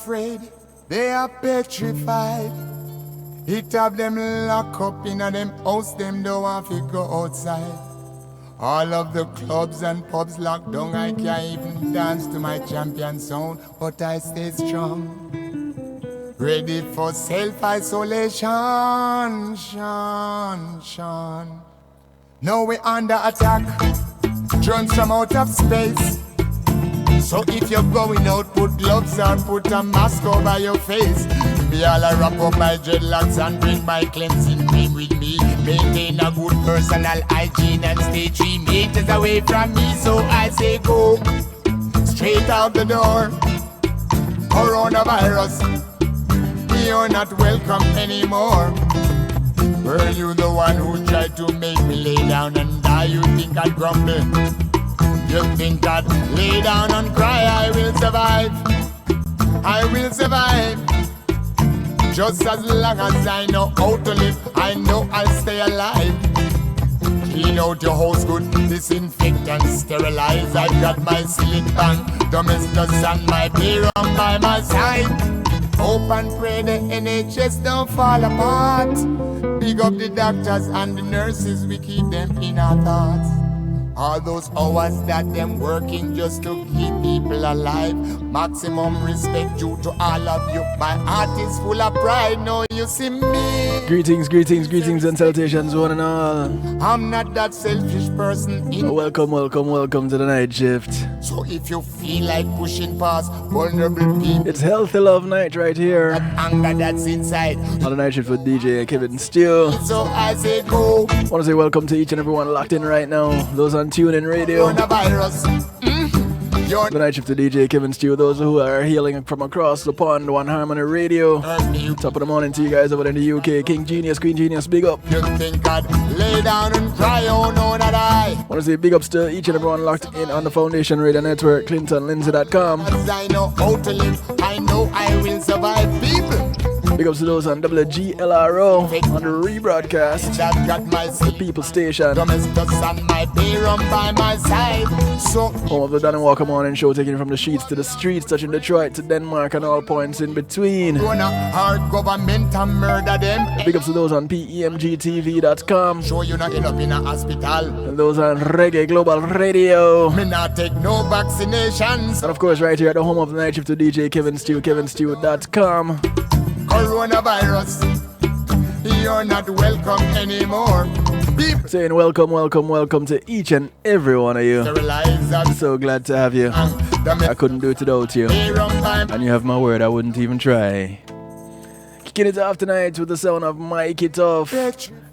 afraid, they are petrified. It have them lock up in a them house, them don't want to go outside. All of the clubs and pubs locked down, I can't even dance to my champion sound, but I stay strong. Ready for self-isolation, Sean. Now we under attack, drones from out of space. So if you're going out, put gloves or put a mask over your face. Be all I wrap up my dreadlocks and bring my cleansing cream with me. Maintain a good personal hygiene and stay 3 meters away from me. So I say go straight out the door. Coronavirus, you're not welcome anymore. Were you the one who tried to make me lay down and die? You think I'd grumble? You think I'd lay down and cry? I will survive. I will survive. Just as long as I know how to live, I know I'll stay alive. Clean out your house good, disinfect and sterilize. I've got my ceiling bang, domestos and my beer on by my side. Hope and pray the NHS don't fall apart. Big up the doctors and the nurses, we keep them in our thoughts. All those hours that them working just to keep people alive. Maximum respect due to all of you. My heart is full of pride, now you see me. Greetings and salutations one and all. I'm not that selfish person in Welcome to the night shift. So if you feel like pushing past vulnerable people, It's Healthy Love Night right here that anger that's inside, on the night shift with DJ Kevin Steele. so I say go. Want to say welcome to each and everyone locked in right now. Those on TuneIn Radio. Coronavirus, The night shift to DJ Kevin Steele. Those who are hailing from across the pond, One Harmony Radio. Top of the morning to you guys over in the UK. King Genius, Queen Genius, big up. you think I'd lay down and cry, oh no that I Want to say big ups to each and everyone locked in on the Foundation Radio Network, ClintonLindsay.com. As I know how to live, I know I will survive. People Big ups to those on WGLRO on the rebroadcast. that got my The People Station. domestos and my beer on by my side. So Home of the Dan and Walker Morning Show, taking it from the sheets to the streets, touching Detroit to Denmark and all points in between. gonna hard government and murder them. Big ups to those on PEMGTV.com. Show you not end up in a hospital. And those on Reggae Global Radio. Me not take no vaccinations. And of course, right here at the home of the night shift to DJ Kevin Steele, KevinSteele.com. Coronavirus, you're not welcome anymore. People Saying welcome to each and every one of you. sterilize and So glad to have you. I couldn't do it without you. beer on by And you have my word, I wouldn't even try. Kicking it off tonight with the sound of Mike It Off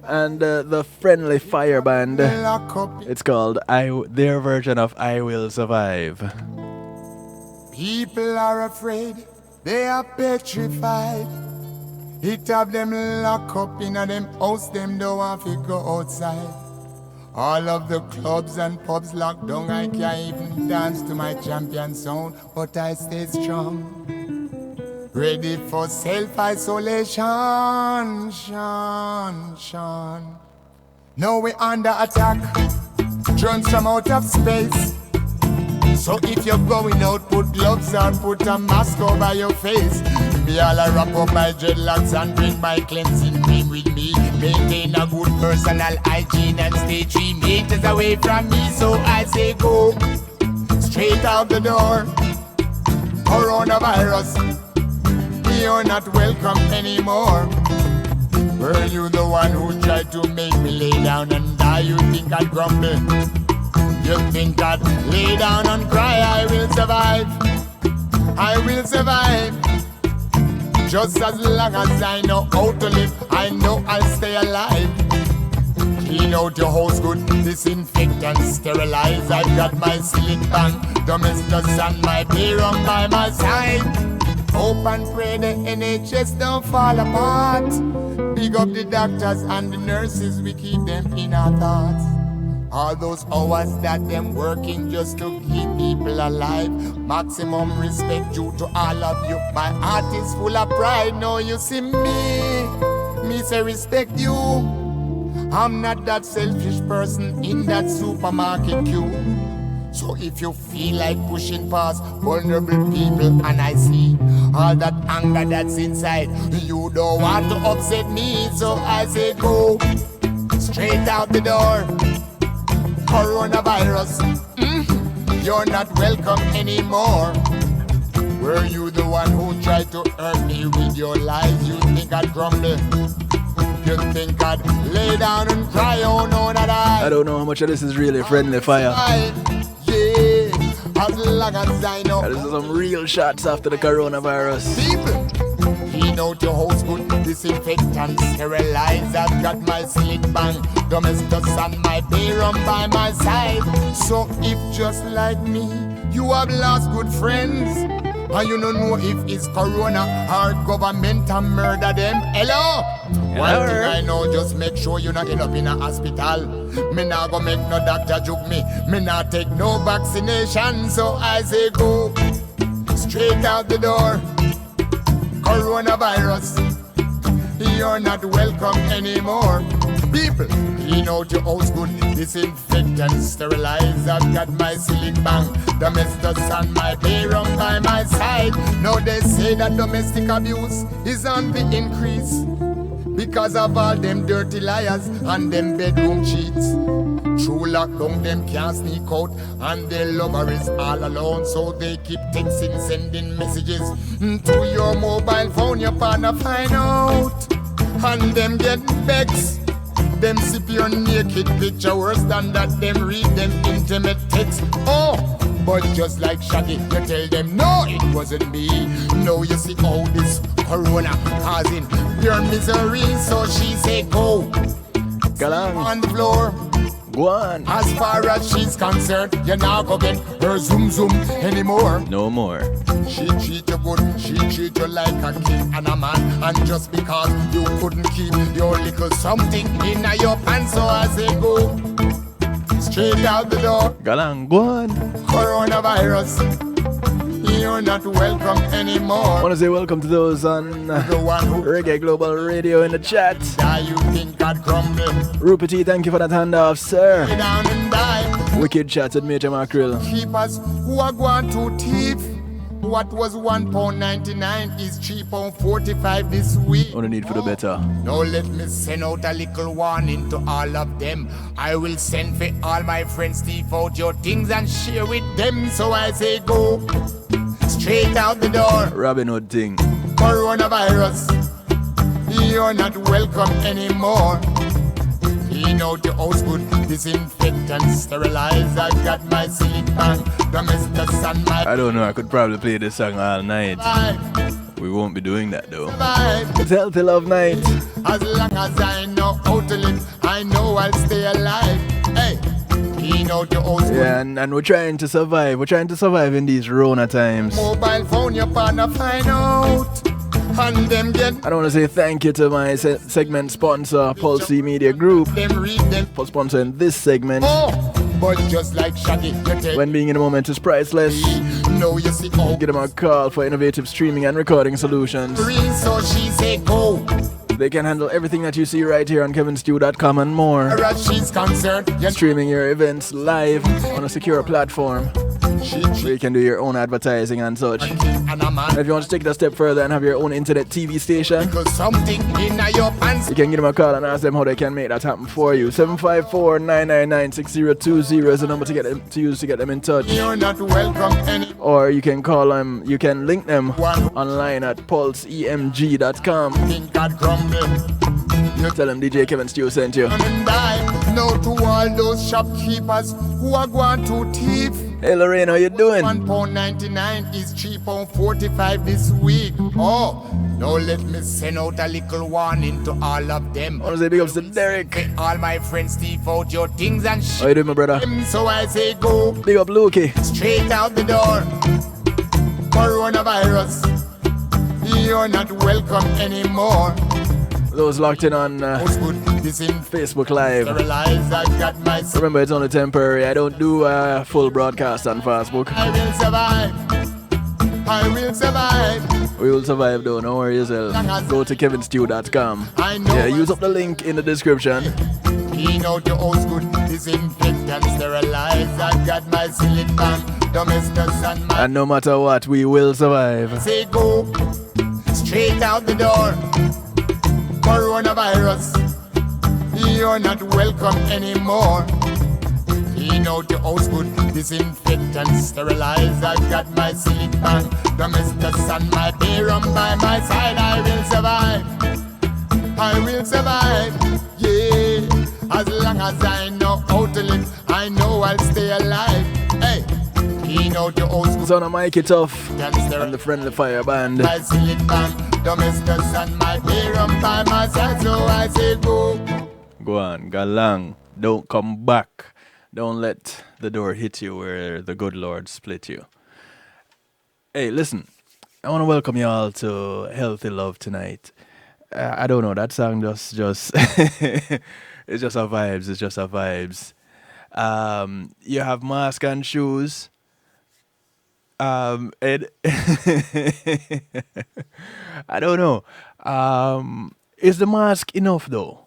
and the Friendly Fire Band. lock up. It's called their version of I Will Survive. People are afraid, they are petrified. It have them lock up in a them house, them don't want to go outside. All of the clubs and pubs locked down, I can't even dance to my champion sound, but I stay strong. Ready for self-isolation, Sean. Now we under attack, drones from out of space. So if you're going out, put gloves or put a mask over your face. Be all I wrap up my dreadlocks and bring my cleansing cream with me. Maintain a good personal hygiene and stay 3 meters away from me. So I say go straight out the door. Coronavirus, you're not welcome anymore. Were you the one who tried to make me lay down and die? You think I'd grumble? You think I'd lay down and cry? I will survive. I will survive. Just as long as I know how to live, I know I'll stay alive. Clean out your house good, disinfect and sterilize. I've got my ceiling bang, domestos and my beer on by my side. Hope and pray the NHS don't fall apart. Big up the doctors and the nurses, we keep them in our thoughts. All those hours that them working just to keep people alive. Maximum respect due to all of you. My heart is full of pride, now you see me. Me say respect you. I'm not that selfish person in that supermarket queue. So if you feel like pushing past vulnerable people, and I see all that anger that's inside, you don't want to upset me, so I say go straight out the door. Coronavirus, you're not welcome anymore. Were you the one who tried to hurt me with your lies? You think I'd grumble? You think I'd lay down and cry? Oh no, not I don't know how much of this is really friendly fire. Yeah, as long as I know. This is some real shots after the coronavirus. People, clean out your house good, disinfectant, sterilize. I've got my slick bang, domestos and my beer rum by my side. So if just like me, you have lost good friends, and you don't know if it's corona or government and murder them. Hello? One thing I know, just make sure you not end up in a hospital. Me not go make no doctor joke me. Me not take no vaccination, so I say go straight out the door. Coronavirus, you're not welcome anymore. People, clean out your house good, disinfect and sterilize. I've got my ceiling bang, domestos and my beer rum by my side. Now they say that domestic abuse is on the increase because of all them dirty liars and them bedroom cheats. True lockdown, them can't sneak out, and their lover is all alone, so they keep texting, sending messages to your mobile phone. Your partner find out, and them get vexed. Them sip your naked picture, worse than that, them read them intimate text. Oh, but just like Shaggy, you tell them, no, it wasn't me. No, you see all this corona causing your misery, so she say go on the floor. Go on. As far as she's concerned, you're not gonna get her zoom zoom anymore. No more. She treat you good, she treat you like a king and a man. And just because you couldn't keep your little something in your pants, so I say go straight out the door. Galang, go on. Coronavirus, you're not welcome anymore. I want to say welcome to those on the one who Reggae Global Radio in the chat. Die, you think I'd crumble. Rupert T, thank you for that handoff, sir. Lay down and die. Wicked chat with Major Mackerel. Keepers who are going to thief. What was £1.99 is £3.45 this week. On the need for the better. Now let me send out a little warning to all of them. I will send for all my friends, thief out your things and share with them. So I say go straight out the door. Robin Hood thing. Coronavirus, you're not welcome anymore. Clean out your house good, disinfect and sterilize. I've got my silly bang, domestos and my... I don't know, I could probably play this song all night. We won't be doing that though. It's Healthy Love Night. As long as I know how to live, I know I'll stay alive. Hey, clean out your house good. Yeah, and we're trying to survive. We're trying to survive in these Rona times. Mobile phone, your partner find out. And them get... I don't want to say thank you to my segment sponsor, Pulse Media Group, them read them for sponsoring this segment. Oh, but just like Shaggy, you tell when being in the moment is priceless. No, you see, oh, give them a call for innovative streaming and recording solutions. So she say go. They can handle everything that you see right here on kevinstew.com and more. As she's concerned, streaming your events live on a secure platform where you can do your own advertising and such. And if you want to take it a step further and have your own internet TV station, you can give them a call and ask them how they can make that happen for you. 754-999-6020 is the number to use to get them in touch. You're not welcome or you can call them, you can link them online at pulseemg.com. Tell them DJ Kevin Stew sent you. No to all those shopkeepers who are going to thief. Hey Lorraine, how you doing? £1.99 is £3.45 this week. Oh, now let me send out a little warning to all of them. I want to say big ups to Derek. All my friends thief out your things and shit. How you doing, my brother? So I say go. Big up Lukey. Straight out the door. Coronavirus, you're not welcome anymore. Those locked in on Facebook Live. Remember, it's only temporary. I don't do a full broadcast on Facebook. I will survive. I will survive. We will survive though, no worry yourself. Go to kevinstew.com. Yeah, use up the link in the description. Clean out your old school, disinfect and sterilize. I've got my silicone, domestos and my... And no matter what, we will survive. Say go, straight out the door. Coronavirus, you're not welcome anymore. Clean out your house good, disinfect and sterilize. I've got my silicone, domestos and my beer rum by my side. I will survive, I will survive, yeah. As long as I know how to live, I know I'll stay alive. Hey, clean out your house good. So now mic it off and the Friendly Fire Band. My silicone, domestos and my beer rum by my side. So I say go. Go on, go long. Don't come back. Don't let the door hit you where the good Lord split you. Hey, listen. I want to welcome you all to Healthy Love tonight. I don't know, that song just it's just a vibes. It's just a vibes. You have mask and shoes. And I don't know. Is the mask enough though?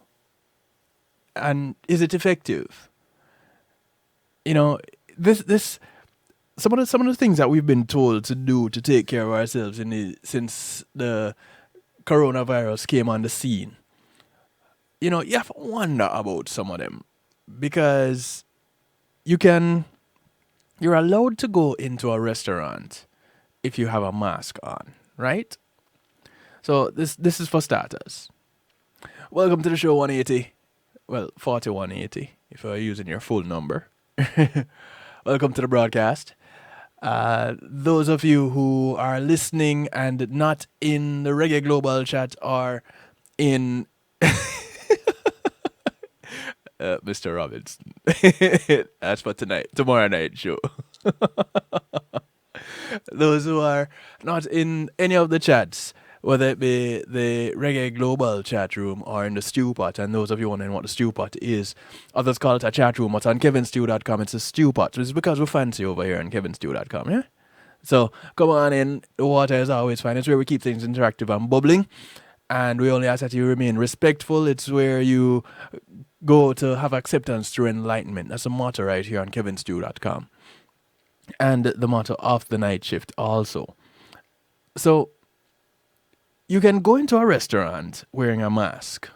And is it effective? You know, this some of the things that we've been told to do to take care of ourselves since the coronavirus came on the scene. You know, you have to wonder about some of them because you're allowed to go into a restaurant if you have a mask on, right? So this is for starters. Welcome to the show 180. Well, 4180 if you're using your full number. Welcome to the broadcast. Those of you who are listening and not in the Reggae Global chat are in Mr. Robinson. That's for tomorrow night show. Those who are not in any of the chats, whether it be the Reggae Global chat room or in the Stew Pot, and those of you wondering what the Stew Pot is, others call it a chat room. It's on kevinstew.com. It's a Stew Pot. It's because we're fancy over here on kevinstew.com, yeah? So come on in. The water is always fine. It's where we keep things interactive and bubbling. And we only ask that you remain respectful. It's where you go to have acceptance through enlightenment. That's a motto right here on kevinstew.com. And the motto of the night shift also. So you can go into a restaurant wearing a mask.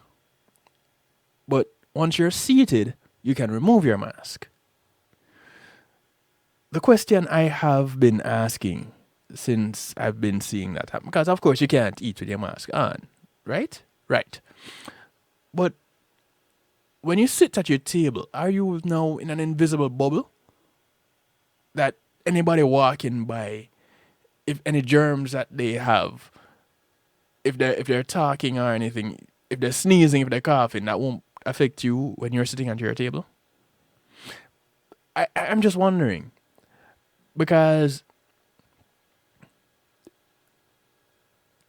But once you're seated, you can remove your mask. The question I have been asking since I've been seeing that happen, because of course you can't eat with your mask on, right? Right. But when you sit at your table, are you now in an invisible bubble that anybody walking by, if any germs that they have, if they're talking or anything, if they're sneezing, if they're coughing, that won't affect you when you're sitting at your table? I'm just wondering, because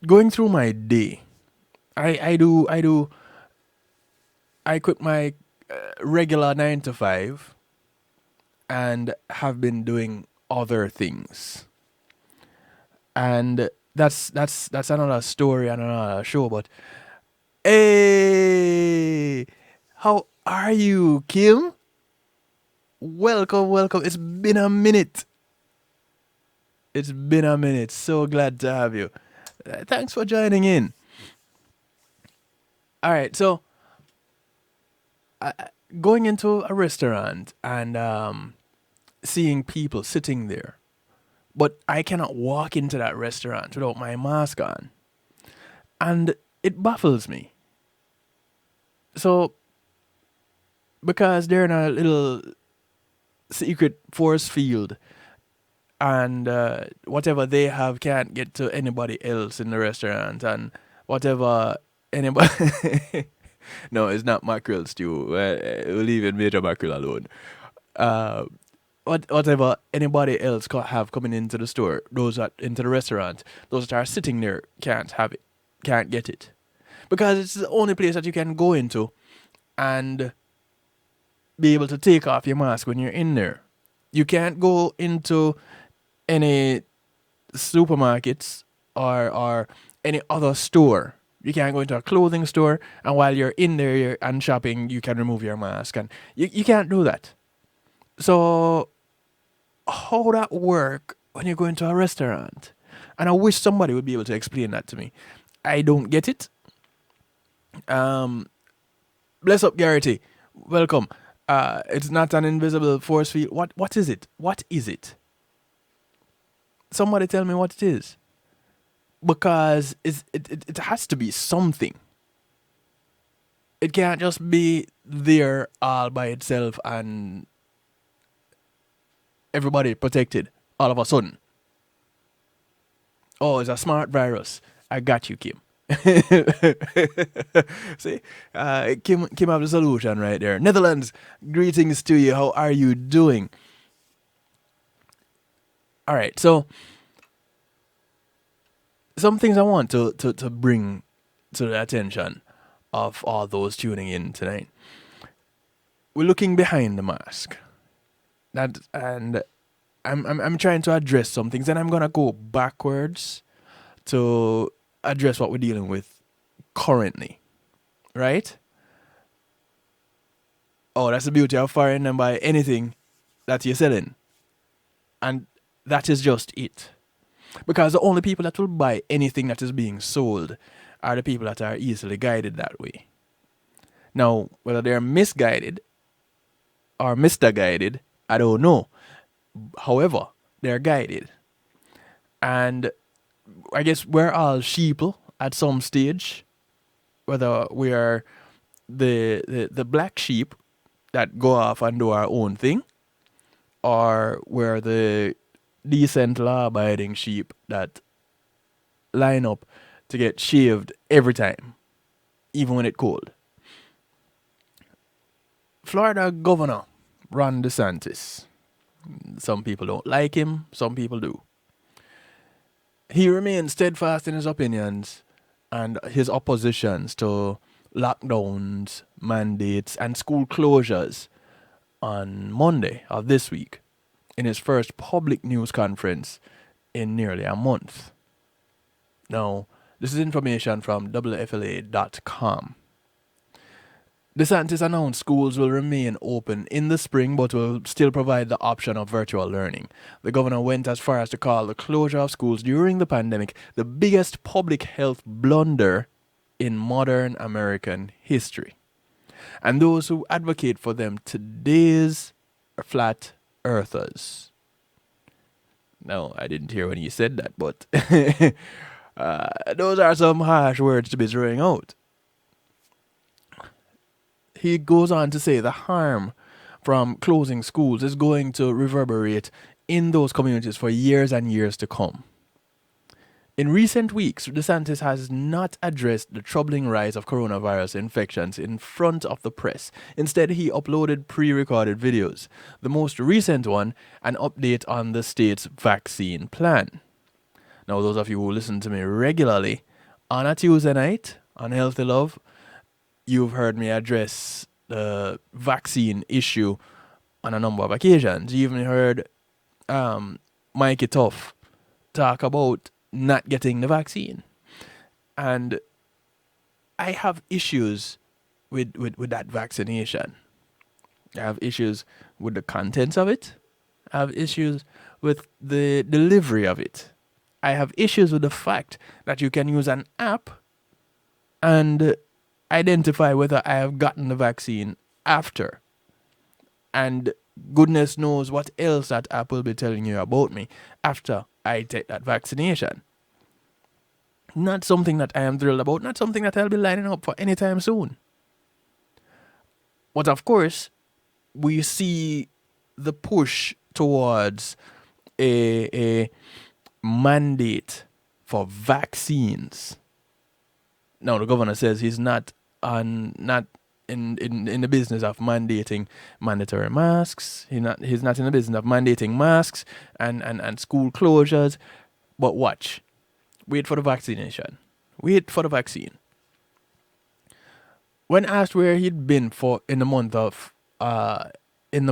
going through my day, I quit my regular 9 to 5 and have been doing other things, and that's another story and another show. But hey, how are you, Kim? Welcome. It's been a minute. So glad to have you. Thanks for joining in. All right, so going into a restaurant and seeing people sitting there, but I cannot walk into that restaurant without my mask on. And it baffles me. So, because they're in a little secret force field, and whatever they have can't get to anybody else in the restaurant, and whatever anybody... No, it's not mackerel stew. We'll leave it Major Mackerel alone. Whatever anybody else have coming into the store, those that into the restaurant, those that are sitting there can't have it, can't get it, because it's the only place that you can go into and be able to take off your mask when you're in there. You can't go into any supermarkets or any other store You can't go into a clothing store, and while you're in there and shopping, you can remove your mask, and you can't do that. So how that work when you go into a restaurant? And I wish somebody would be able to explain that to me. I don't get it. Bless up, Garrity. Welcome. It's not an invisible force field. What is it? What is it? Somebody tell me what it is. Because it has to be something. It can't just be there all by itself and everybody protected all of a sudden. Oh, it's a smart virus. I got you, Kim. See, Kim have the solution right there. Netherlands, greetings to you. How are you doing? All right, so some things I want to bring to the attention of all those tuning in tonight. We're looking behind the mask. And I'm trying to address some things, and I'm gonna go backwards to address what we're dealing with currently. Right? Oh, that's the beauty of foreign and buy anything that you're selling. And that is just it. Because the only people that will buy anything that is being sold are the people that are easily guided that way. Now, whether they're misguided or misguided, I don't know. However, they're guided. And I guess we're all sheeple at some stage. Whether we are the black sheep that go off and do our own thing, or we're the decent law-abiding sheep that line up to get shaved every time, even when it's cold. Florida Governor Ron DeSantis. Some people don't like him, some people do. He remains steadfast in his opinions and his oppositions to lockdowns, mandates, and school closures on Monday of this week in his first public news conference in nearly a month. Now, this is information from WFLA.com. DeSantis announced schools will remain open in the spring but will still provide the option of virtual learning. The governor went as far as to call the closure of schools during the pandemic the biggest public health blunder in modern American history. And those who advocate for them today's flat earthers. No, I didn't hear when you said that, but those are some harsh words to be throwing out. He goes on to say the harm from closing schools is going to reverberate in those communities for years and years to come. In recent weeks, DeSantis has not addressed the troubling rise of coronavirus infections in front of the press. Instead, he uploaded pre-recorded videos. The most recent one, an update on the state's vaccine plan. Now, those of you who listen to me regularly, on a Tuesday night, on Healthy Love, you've heard me address the vaccine issue on a number of occasions. You even heard Mikey Tough talk about not getting the vaccine. And I have issues with that vaccination. I have issues with the contents of it. I have issues with the delivery of it. I have issues with the fact that you can use an app and identify whether I have gotten the vaccine after. And goodness knows what else that app will be telling you about me after I take that vaccination. Not something that I am thrilled about, not something that I'll be lining up for anytime soon. But of course, we see the push towards a mandate for vaccines. Now, the governor says he's not in the business of mandating mandatory masks. He's not in the business of mandating masks and school closures. But watch. Wait for the vaccination. Wait for the vaccine. When asked where he'd been in the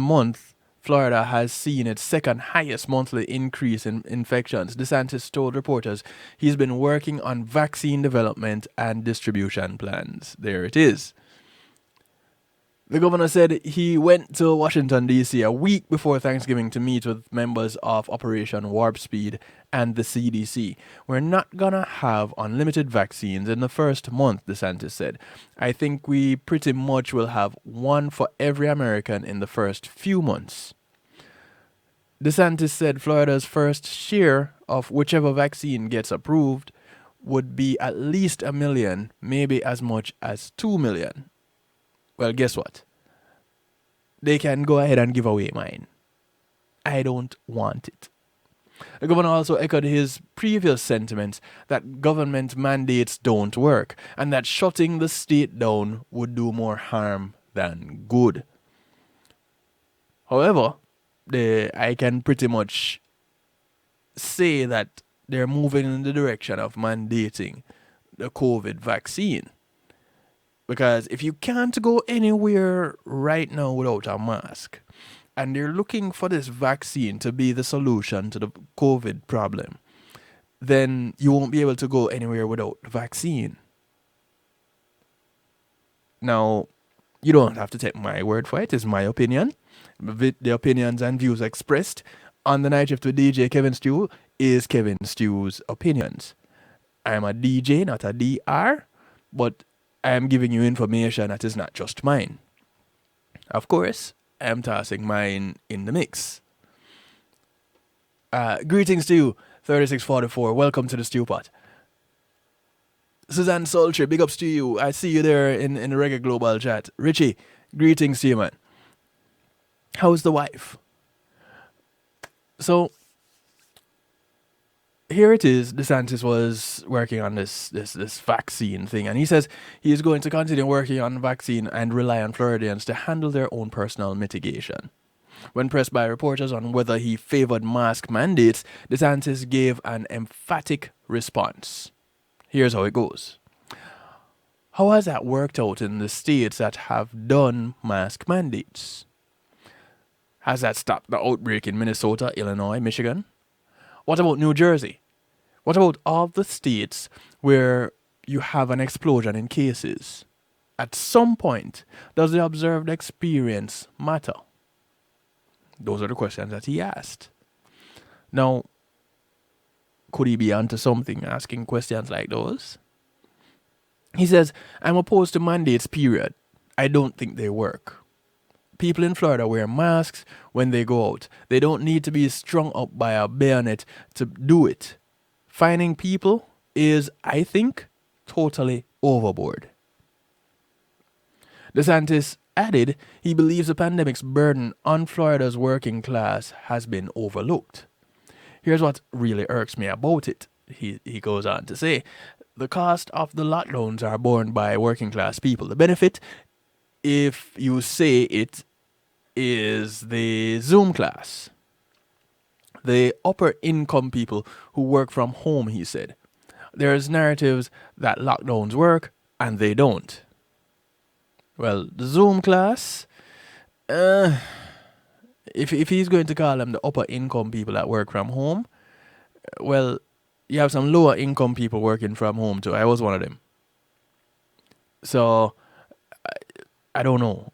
month Florida has seen its second highest monthly increase in infections. DeSantis told reporters he's been working on vaccine development and distribution plans. There it is. The governor said he went to Washington, D.C. a week before Thanksgiving to meet with members of Operation Warp Speed and the CDC. We're not going to have unlimited vaccines in the first month, DeSantis said. I think we pretty much will have one for every American in the first few months. DeSantis said Florida's first share of whichever vaccine gets approved would be at least 1 million, maybe as much as 2 million. Well, guess what? They can go ahead and give away mine. I don't want it. The governor also echoed his previous sentiments that government mandates don't work and that shutting the state down would do more harm than good. However, I can pretty much say that they're moving in the direction of mandating the COVID vaccine. Because if you can't go anywhere right now without a mask, and they're looking for this vaccine to be the solution to the COVID problem, then you won't be able to go anywhere without the vaccine. Now, you don't have to take my word for it. It's my opinion. The opinions and views expressed on the Night Shift with DJ Kevin Stew is Kevin Stew's opinions. I'm a DJ, not a DR, but I am giving you information that is not just mine. Of course, I am tossing mine in the mix. Greetings to you, 3644. Welcome to the Stew Pot. Suzanne Sultry, big ups to you. I see you there in the Reggae Global chat. Richie, greetings to you, man. How's the wife? So, here it is. DeSantis was working on this vaccine thing, and he says he is going to continue working on vaccine and rely on Floridians to handle their own personal mitigation. When pressed by reporters on whether he favored mask mandates, DeSantis gave an emphatic response. Here's how it goes. How has that worked out in the states that have done mask mandates? Has that stopped the outbreak in Minnesota, Illinois, Michigan? What about New Jersey? What about all the states where you have an explosion in cases? At some point, does the observed experience matter? Those are the questions that he asked. Now, could he be onto something asking questions like those? He says, I'm opposed to mandates, period. I don't think they work. People in Florida wear masks when they go out. They don't need to be strung up by a bayonet to do it. Fining people is, I think, totally overboard. DeSantis added he believes the pandemic's burden on Florida's working class has been overlooked. Here's what really irks me about it, he goes on to say. The cost of the lockdowns are borne by working class people. The benefit, if you say it, is the Zoom class. The upper income people who work from home, he said. There's narratives that lockdowns work and they don't. Well, the Zoom class, if he's going to call them the upper income people that work from home, well, you have some lower income people working from home too. I was one of them. So, I don't know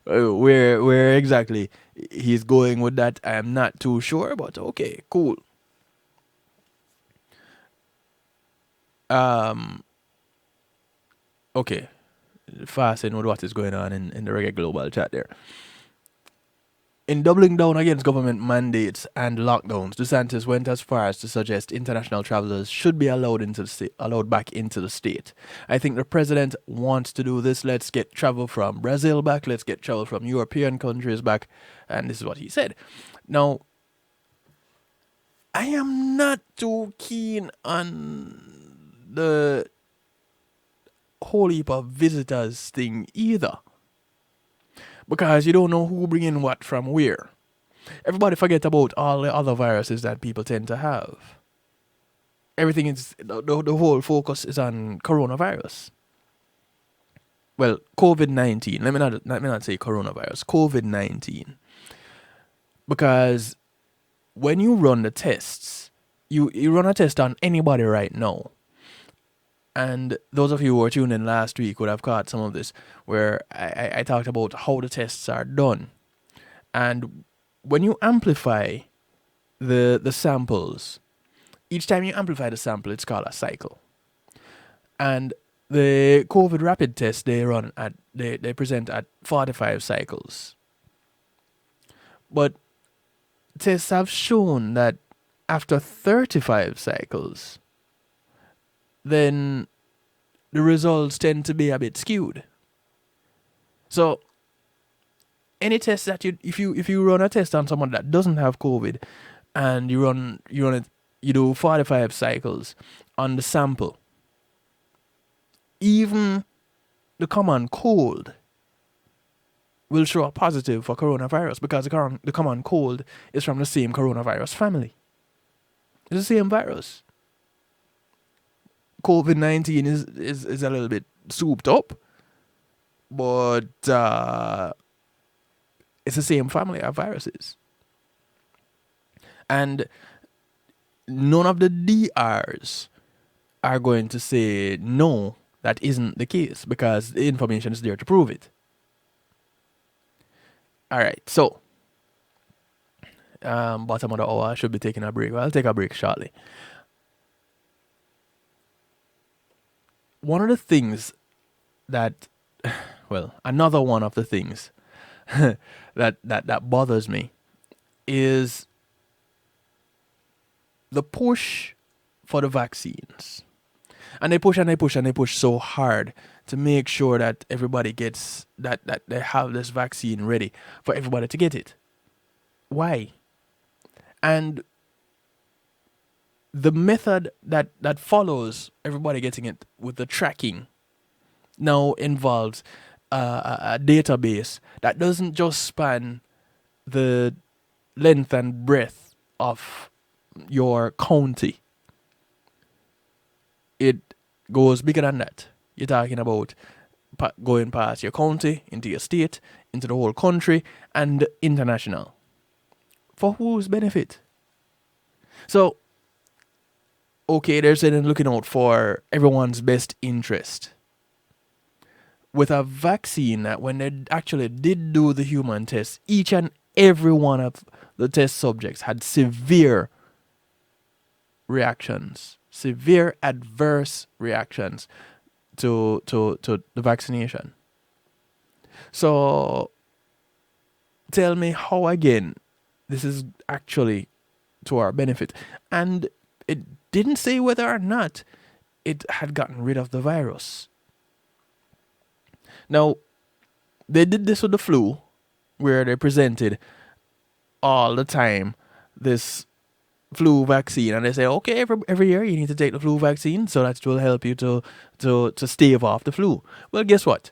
where exactly he's going with that. I am not too sure, but okay, cool. Okay, fasting with what is going on in the Reggae Global chat there. In doubling down against government mandates and lockdowns, DeSantis went as far as to suggest international travelers should be allowed back into the state. I think the president wants to do this. Let's get travel from Brazil back. Let's get travel from European countries back. And this is what he said. Now, I am not too keen on the whole heap of visitors thing either. Because you don't know who bringing what from where. Everybody forget about all the other viruses that people tend to have. Everything is, the whole focus is on coronavirus. Well, COVID-19. Let me not say coronavirus. COVID-19. Because when you run the tests, you run a test on anybody right now. And those of you who were tuned in last week would have caught some of this, where I talked about how the tests are done. And when you amplify the samples, each time you amplify the sample, it's called a cycle. And the COVID rapid test they present at 45 cycles. But tests have shown that after 35 cycles, then the results tend to be a bit skewed. So any test that if you run a test on someone that doesn't have COVID, and you do 45 cycles on the sample, even the common cold will show a positive for coronavirus, because the common cold is from the same coronavirus family. It's the same virus. COVID-19 is a little bit souped up, but it's the same family of viruses. And none of the DRs are going to say no, that isn't the case, because the information is there to prove it. All right, so bottom of the hour, I should be taking a break. Well, I'll take a break shortly. One of the things that, well, another one of the things that bothers me is the push for the vaccines. And they push and they push and they push so hard to make sure that everybody gets, that they have this vaccine ready for everybody to get it. Why? And the method that follows everybody getting it with the tracking now involves a database that doesn't just span the length and breadth of your county. It goes bigger than that. You're talking about going past your county, into your state, into the whole country, and international. For whose benefit? So, okay, they're saying looking out for everyone's best interest. With a vaccine, that when they actually did do the human test, each and every one of the test subjects had severe reactions, severe adverse reactions to the vaccination. So tell me how, again, this is actually to our benefit. And it didn't say whether or not it had gotten rid of the virus. Now, they did this with the flu, where they presented all the time this flu vaccine, and they say, okay, every year you need to take the flu vaccine so that it will help you to stave off the flu. Well, guess what?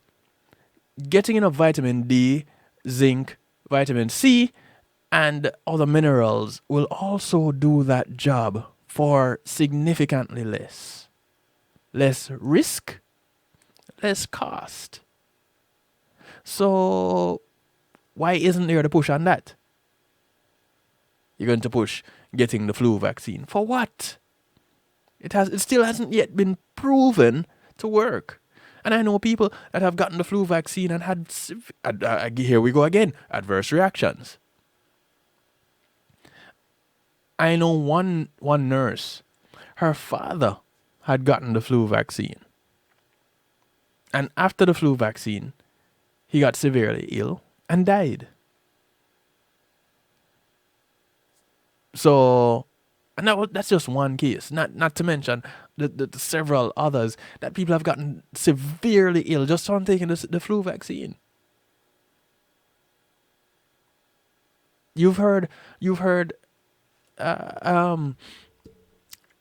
Getting enough vitamin D, zinc, vitamin C, and other minerals will also do that job for significantly less. Less risk, less cost. So why isn't there the push on that? You're going to push getting the flu vaccine. For what? It still hasn't yet been proven to work. And I know people that have gotten the flu vaccine and had, here we go again, adverse reactions. I know one nurse, her father had gotten the flu vaccine. And after the flu vaccine, he got severely ill and died. So, and that's just one case. Not to mention the several others that people have gotten severely ill just from taking the flu vaccine. You've heard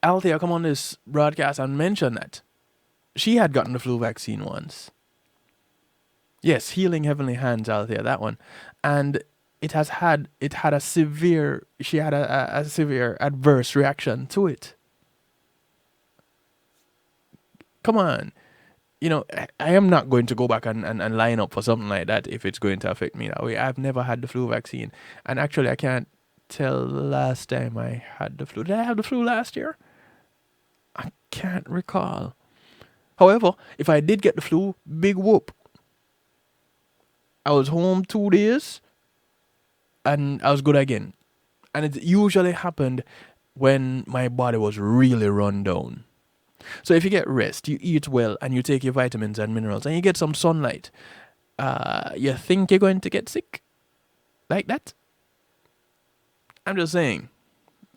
Althea come on this broadcast and mention that she had gotten the flu vaccine once. Yes, Healing Heavenly Hands, Althea, that one. And she had a severe adverse reaction to it. Come on. I am not going to go back and line up for something like that if it's going to affect me that way. I've never had the flu vaccine. And actually, I can't tell the last time I had the flu. Did I have the flu last year? I can't recall. However, if I did get the flu, big whoop. I was home 2 days and I was good again. And it usually happened when my body was really run down. So if you get rest, you eat well, and you take your vitamins and minerals, and you get some sunlight, you think you're going to get sick? Like that? I'm just saying.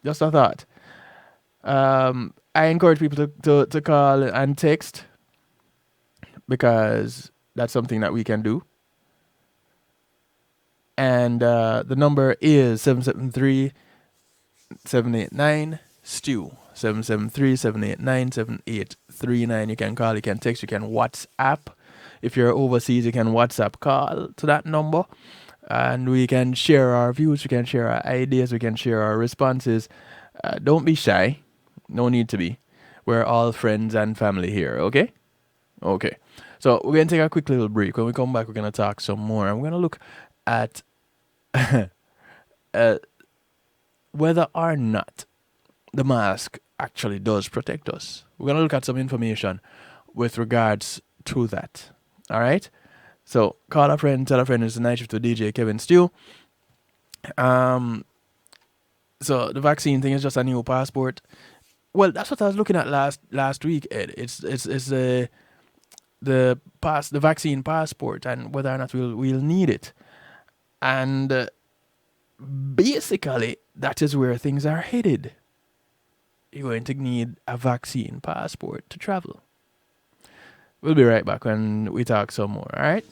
Just a thought. I encourage people to call and text, because that's something that we can do. And the number is 773-789-STEW. 773-789-7839. You can call, you can text, you can WhatsApp. If you're overseas, you can WhatsApp call to that number. And we can share our views, we can share our ideas, we can share our responses. Don't be shy. No need to be. We're all friends and family here, okay? Okay. So we're going to take a quick little break. When we come back, we're going to talk some more. And we're going to look at whether or not the mask actually does protect us. We're going to look at some information with regards to that. All right? So call a friend, tell a friend. It's the Night Shift with DJ Kevin Stew. So the vaccine thing is just a new passport. Well, that's what I was looking at last week, Ed. It's the vaccine passport, and whether or not we'll need it. And basically, that is where things are headed. You're going to need a vaccine passport to travel. We'll be right back when we talk some more, all right?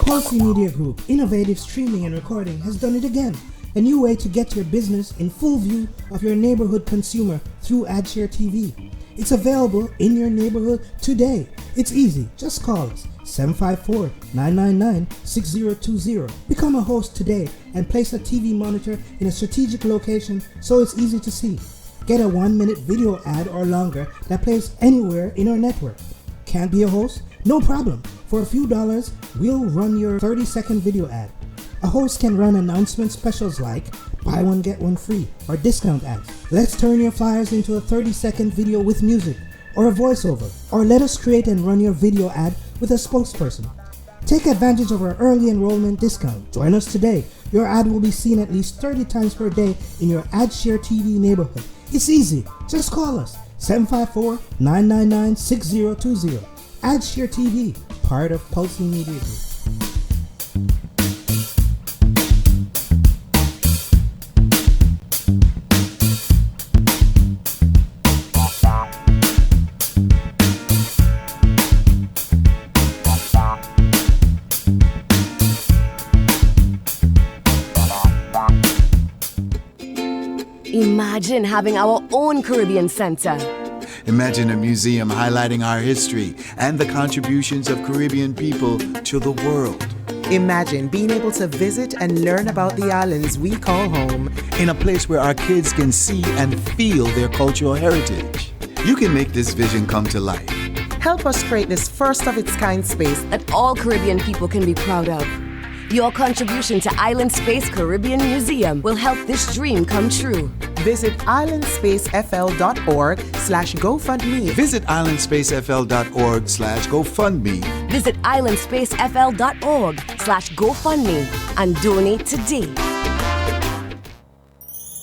Pulsey Media Group, innovative streaming and recording, has done it again. A new way to get your business in full view of your neighborhood consumer through AdShare TV. It's available in your neighborhood today. It's easy. Just call us. 754-999-6020. Become a host today and place a TV monitor in a strategic location so it's easy to see. Get a 1-minute video ad or longer that plays anywhere in our network. Can't be a host? No problem. For a few dollars, we'll run your 30-second video ad. A host can run announcement specials like buy one get one free or discount ads. Let's turn your flyers into a 30-second video with music or a voiceover, or let us create and run your video ad with a spokesperson. Take advantage of our early enrollment discount. Join us today. Your ad will be seen at least 30 times per day in your AdShare TV neighborhood. It's easy. Just call us. 754-999-6020. AdShare TV, part of Pulsey Media Group. Imagine having our own Caribbean Center. Imagine a museum highlighting our history and the contributions of Caribbean people to the world. Imagine being able to visit and learn about the islands we call home. In a place where our kids can see and feel their cultural heritage. You can make this vision come to life. Help us create this first-of-its-kind space that all Caribbean people can be proud of. Your contribution to Island Space Caribbean Museum will help this dream come true. Visit islandspacefl.org/GoFundMe. Visit islandspacefl.org/GoFundMe. Visit islandspacefl.org/GoFundMe and donate today.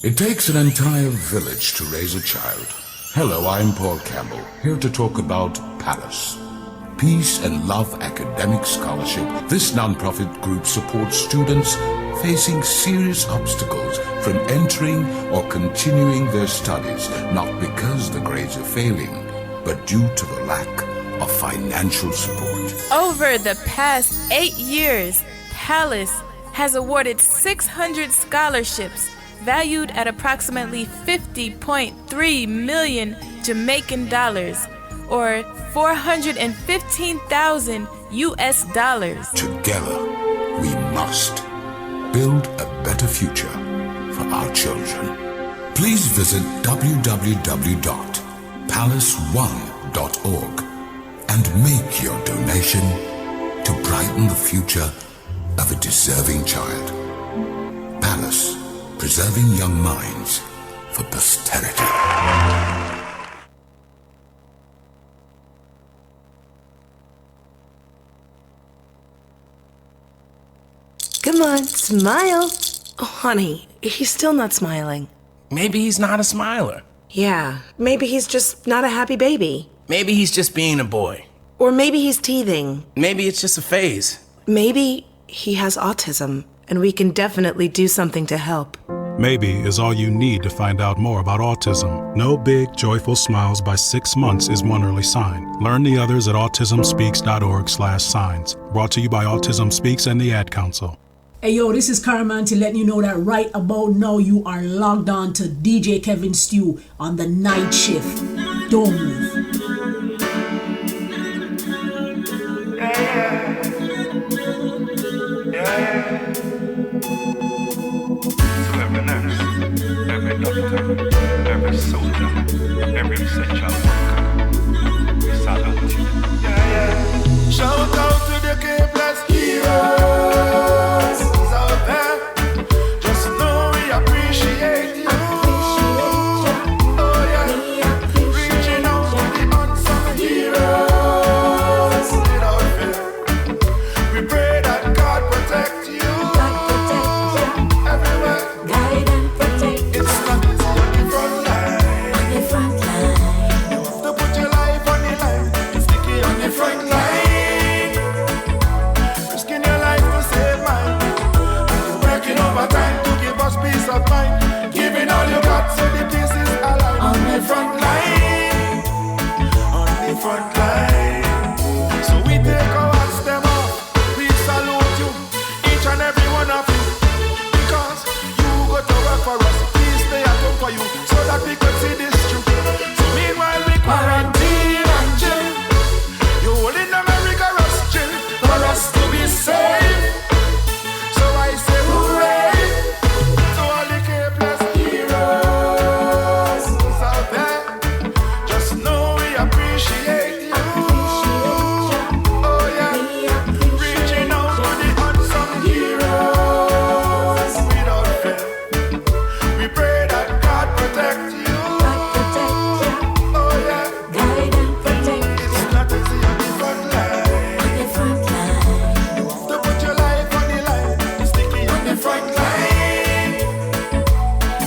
It takes an entire village to raise a child. Hello, I'm Paul Campbell, here to talk about Palace. Peace and Love Academic Scholarship. This non-profit group supports students facing serious obstacles from entering or continuing their studies, not because the grades are failing, but due to the lack of financial support. Over the past 8 years, Palace has awarded 600 scholarships valued at approximately 50.3 million Jamaican dollars, or $415,000 US. Together, we must build a better future for our children. please visit www.palace1.org and make your donation to brighten the future of a deserving child. Palace, preserving young minds for posterity. Come on, smile. Oh, honey, he's still not smiling. Maybe he's not a smiler. Yeah, maybe he's just not a happy baby. Maybe he's just being a boy. Or maybe he's teething. Maybe it's just a phase. Maybe he has autism, and we can definitely do something to help. Maybe is all you need to find out more about autism. No big, joyful smiles by 6 months is one early sign. Learn the others at autismspeaks.org/signs. Brought to you by Autism Speaks and the Ad Council. Hey yo, this is Caraman letting you know that right about now you are logged on to DJ Kevin Stew on the night shift. Don't move. To every nurse, every doctor, every soldier, every essential worker, we salute you. Shout out to the K-Plus heroes out there. Just know we appreciate you. Oh yeah, reaching out to the unsung heroes without fear. We pray that God protect you. Everywhere. Guide and protect. It's not easy on the front line. On the front line. You have to put your life on the line. It's sticky on the front line. Risking your life to save mine. And you're working overtime to give us peace of mind. Giving all you got so the peace is alive. On the front line. On the front line. So we take our hats them off. We salute you, each and every one of you. Because you go to work for us, please stay at home for you, so that we could see this truth. So meanwhile we quarantine and chill. You holding them a rigorous chill for us to be safe. So I say hooray to all the K-Plus heroes out there. Just know we appreciate you. Oh yeah, reaching out to the unsung heroes without fear. We pray that God protect you. Oh yeah, Guide and protect. it's not easy on the front line. On the front line. You have to put your life on the line. It's sticky on the front line.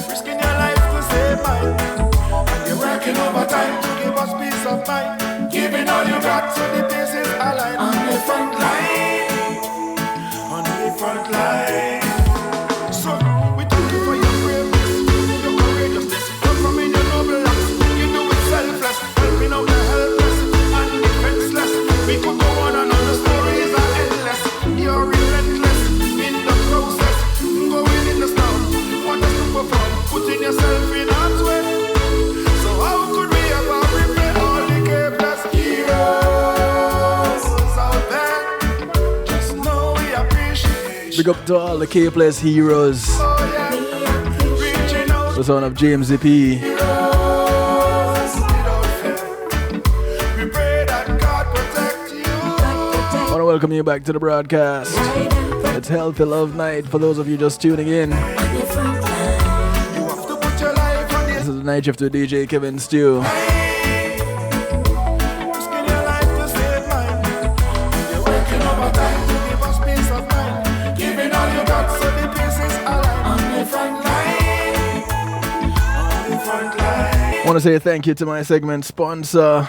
Risking your life to save mine. And you're working overtime to give us peace of mind. Giving all you got so the peace is aligned. On the front line. On the front line. So we thank you for your braveness, your courageousness, your coming, your noble acts. You do it selfless, helping out the helpless and defenseless. We could go on and on, the stories are endless. You're relentless in the process, going in the storm, want us to perform, putting yourself in harm's way. So how could we ever repay all the K-Plus heroes out there? Just know we appreciate you. Big up to all the K-Plus heroes. Oh yeah, reaching out The son of James ZP. heroes without fear. We pray that God protect you. I want to welcome you back to the broadcast. It's Healthy Love Night for those of you just tuning in. On the front line. You have to put your life on This the is the night shift with DJ Kevin Stew. risking your life to save mine. You're working overtime to give us peace of mind. Giving all you got so the peace is alive. On the front line. On the front line. I want to say thank you to my segment sponsor,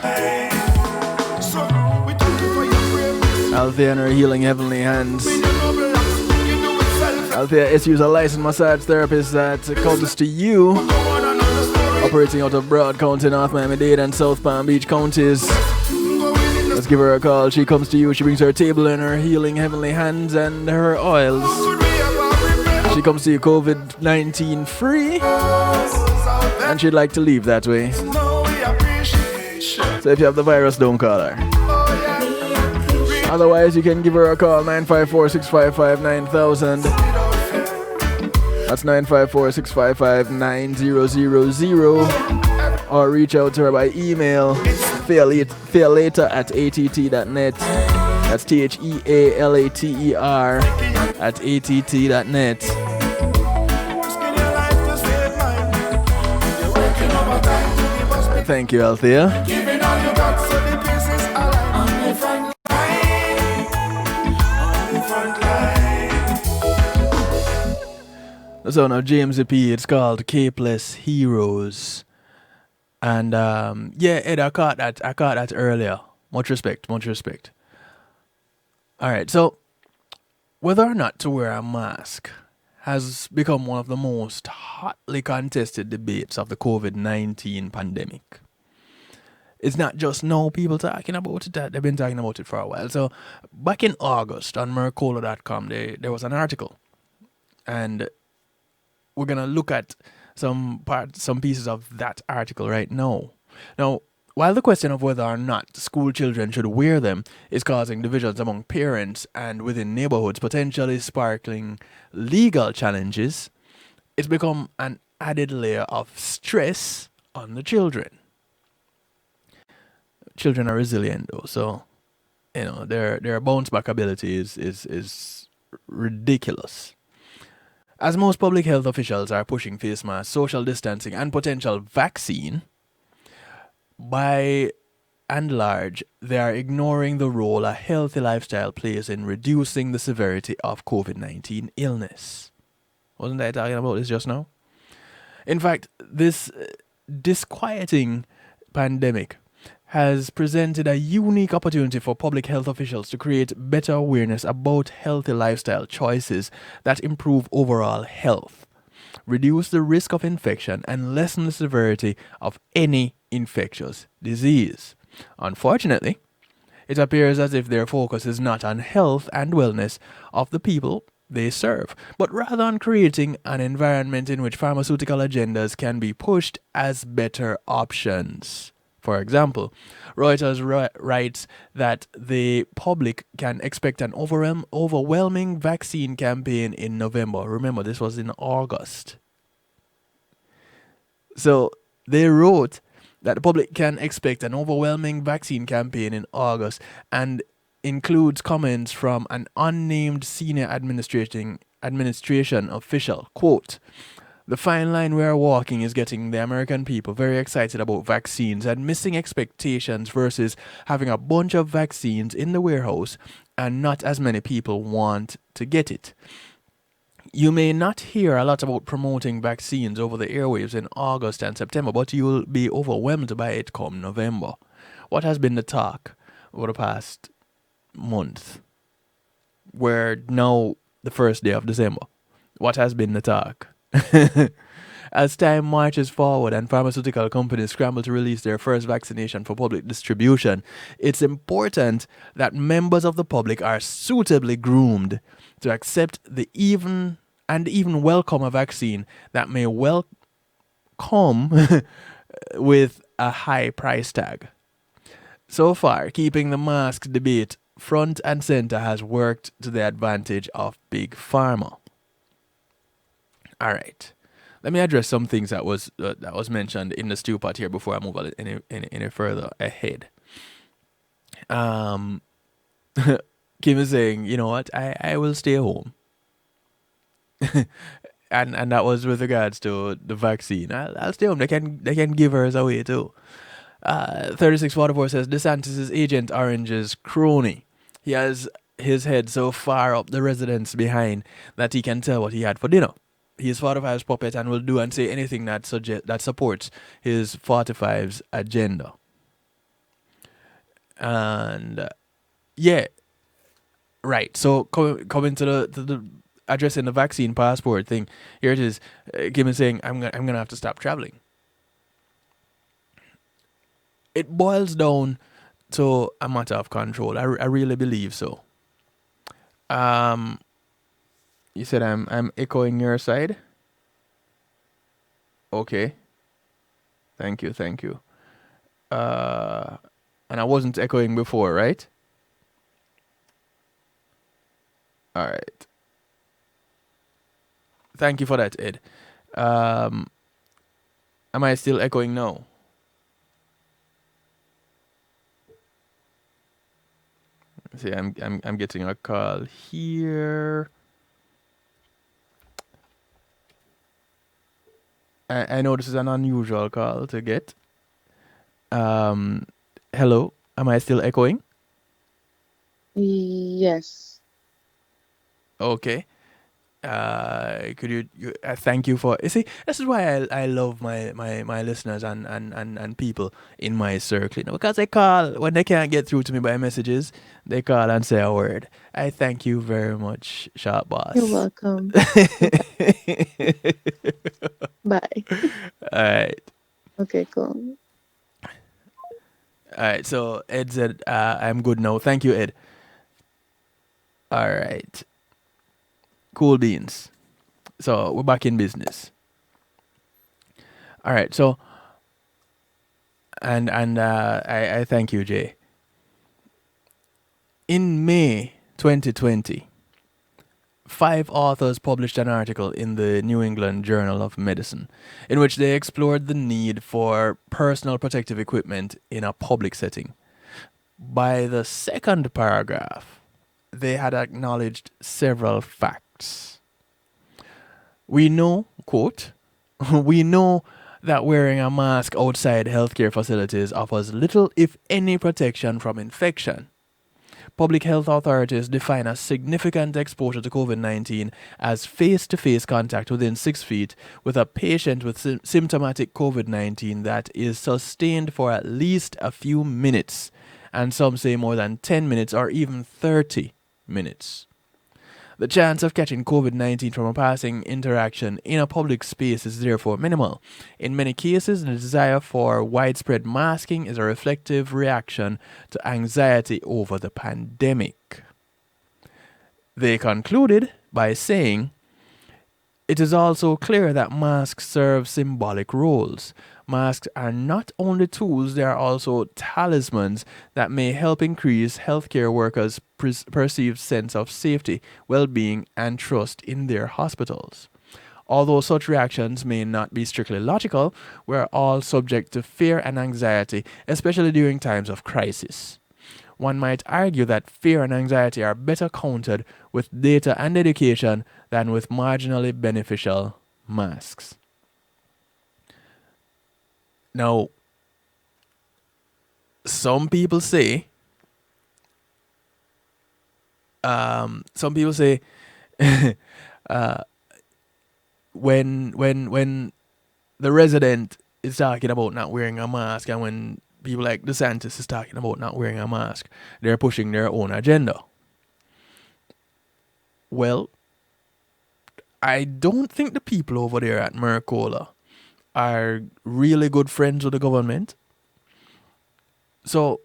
So we thank you for your braveness. Althea and her Healing Heavenly Hands. Your noble acts. You do it selfless. Althea is a licensed massage therapist that comes to you, Go on and on the story. operating out of Broad County, North Miami-Dade and South Palm Beach counties. Going in the Let's give her a call. She comes to you. She brings her table and her Healing Heavenly Hands and her oils. could we ever repay She comes to you COVID-19 free, out there? and she'd like to leave that way. Know we appreciate you. So if you have the virus, don't call her. Oh yeah, Otherwise, you can give her a call, 954-655-9000. without fear. That's 954-655-9000. Or reach out to her by email, fealater@att.net. That's THEALATER @att.net. Thank you, Althea. Giving all you got so the pieces alive. On the front line. On the front line. So now James P, it's called Capeless Heroes. And yeah, Ed, I caught that earlier. Much respect. Alright, so whether or not to wear a mask has become one of the most hotly contested debates of the COVID-19 pandemic. It's not just now people talking about it, they've been talking about it for a while. So back in August on Mercola.com, there was an article. And we're going to look at some pieces of that article right now. Now, while the question of whether or not school children should wear them is causing divisions among parents and within neighborhoods, potentially sparkling legal challenges, it's become an added layer of stress on the children. Children are resilient though, so their bounce back ability is ridiculous. As most public health officials are pushing face masks, social distancing, and potential vaccine, by and large, they are ignoring the role a healthy lifestyle plays in reducing the severity of COVID-19 illness. Wasn't I talking about this just now? In fact, this disquieting pandemic has presented a unique opportunity for public health officials to create better awareness about healthy lifestyle choices that improve overall health, reduce the risk of infection, and lessen the severity of any infectious disease. Unfortunately, it appears as if their focus is not on health and wellness of the people they serve, but rather on creating an environment in which pharmaceutical agendas can be pushed as better options. For example, Reuters writes that the public can expect an overwhelming vaccine campaign in November. Remember, this was in August. So they wrote that the public can expect an overwhelming vaccine campaign in August and includes comments from an unnamed senior administration official. Quote, "The fine line we are walking is getting the American people very excited about vaccines and missing expectations versus having a bunch of vaccines in the warehouse and not as many people want to get it. You may not hear a lot about promoting vaccines over the airwaves in August and September, but you will be overwhelmed by it come November. What has been the talk over the past month? We're now the first day of December. What has been the talk? As time marches forward and pharmaceutical companies scramble to release their first vaccination for public distribution, it's important that members of the public are suitably groomed to accept the even welcome a vaccine that may well come with a high price tag. So far, keeping the mask debate front and center has worked to the advantage of Big Pharma. All right, let me address some things that was mentioned in the stew pot here before I move any further ahead. Kim is saying, you know what, I will stay home. and that was with regards to the vaccine. I'll stay home. They can give hers away too. 3644 says DeSantis' Agent Orange's crony. He has his head so far up the residents behind that he can tell what he had for dinner. He is 45's puppet and will do and say anything that supports his 45's agenda. And yeah, right. So coming to the addressing the vaccine passport thing, here it is. Kim is saying I'm gonna have to stop traveling. It boils down to a matter of control. I really believe so. You said I'm echoing your side? Okay. Thank you. And I wasn't echoing before, right? Alright. Thank you for that, Ed. Am I still echoing now? See, I'm getting a call here. I know this is an unusual call to get. Hello, am I still echoing? Yes. Okay. Could you thank you for, you see, this is why I love my listeners and people in my circle, because they call when they can't get through to me by messages. They call and say a word. I thank you very much, Sharp Boss. You're welcome. Bye. All right. Okay, cool. All right, so Ed said, I'm good now. Thank you, Ed. All right. Cool beans. So we're back in business. All right, so and I thank you, Jay. In May 2020, 5 authors published an article in the New England Journal of Medicine in which they explored the need for personal protective equipment in a public setting. By the second paragraph, they had acknowledged several facts. We know, quote, we know that wearing a mask outside healthcare facilities offers little, if any, protection from infection. Public health authorities define a significant exposure to COVID-19 as face-to-face contact within 6 feet with a patient with symptomatic COVID-19 that is sustained for at least a few minutes, and some say more than 10 minutes or even 30 minutes. The chance of catching COVID-19 from a passing interaction in a public space is therefore minimal. In many cases, the desire for widespread masking is a reflective reaction to anxiety over the pandemic. They concluded by saying, it is also clear that masks serve symbolic roles. Masks are not only tools, they are also talismans that may help increase healthcare workers' perceived sense of safety, well-being, and trust in their hospitals. Although such reactions may not be strictly logical, we are all subject to fear and anxiety, especially during times of crisis. One might argue that fear and anxiety are better countered with data and education than with marginally beneficial masks. Now, some people say, when the resident is talking about not wearing a mask, and when people like DeSantis is talking about not wearing a mask, they're pushing their own agenda. Well, I don't think the people over there at Mercola are really good friends with the government. So,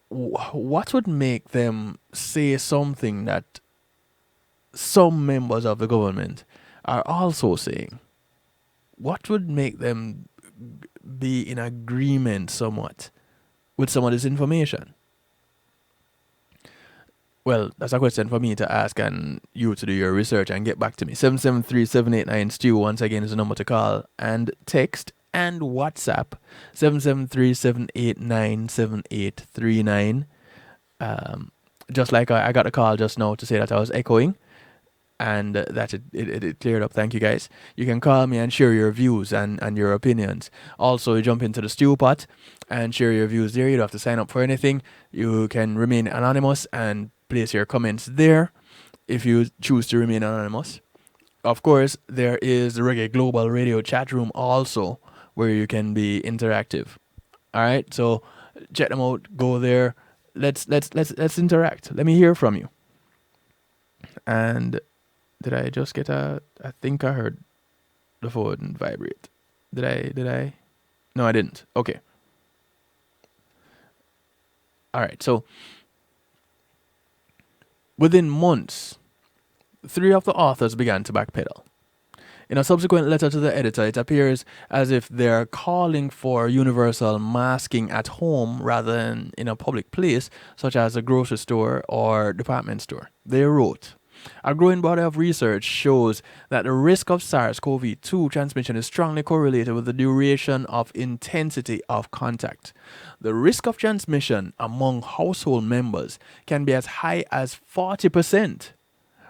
what would make them say something that some members of the government are also saying? What would make them be in agreement somewhat with some of this information? Well, that's a question for me to ask and you to do your research and get back to me. 773-789-STEW, once again, is the number to call and text and WhatsApp. 773-789-7839. Just like I got a call just now to say that I was echoing and that it cleared up. Thank you, guys. You can call me and share your views and your opinions. Also, you jump into the stew pot and share your views there. You don't have to sign up for anything. You can remain anonymous and place your comments there if you choose to remain anonymous. Of course, there is the Reggae Global Radio chat room also, where you can be interactive. All right, so check them out. Go there. Let's interact. Let me hear from you. And did I just get I think I heard the phone vibrate. Did I? No, I didn't. Okay. All right, so within months, 3 of the authors began to backpedal. In a subsequent letter to the editor, it appears as if they're calling for universal masking at home rather than in a public place, such as a grocery store or department store. They wrote, A growing body of research shows that the risk of SARS-CoV-2 transmission is strongly correlated with the duration of intensity of contact. The risk of transmission among household members can be as high as 40%,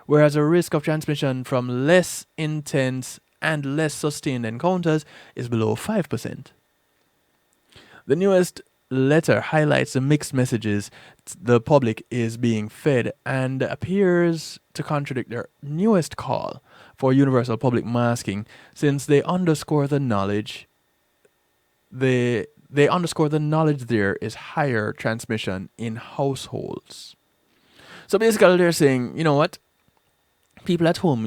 whereas the risk of transmission from less intense and less sustained encounters is below 5%. The newest letter highlights the mixed messages the public is being fed and appears to contradict their newest call for universal public masking, since they underscore the knowledge there is higher transmission in households. So basically they're saying, you know what? People at home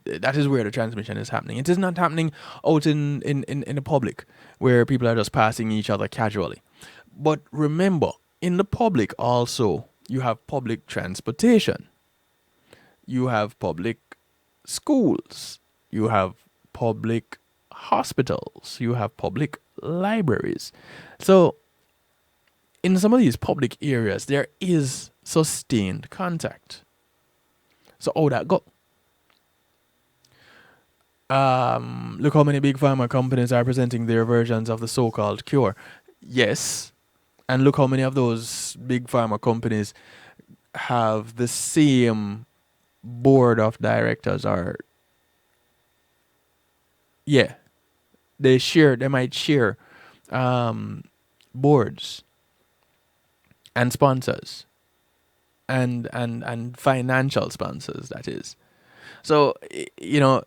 that is where the transmission is happening. It is not happening out in the public where people are just passing each other casually. But remember, in the public also, you have public transportation. You have public schools. You have public hospitals. You have public libraries. So, in some of these public areas, there is sustained contact. So, how that go? Look how many big pharma companies are presenting their versions of the so-called cure. Yes. And look how many of those big pharma companies have the same board of directors, or they might share boards and sponsors and financial sponsors, that is. So, you know,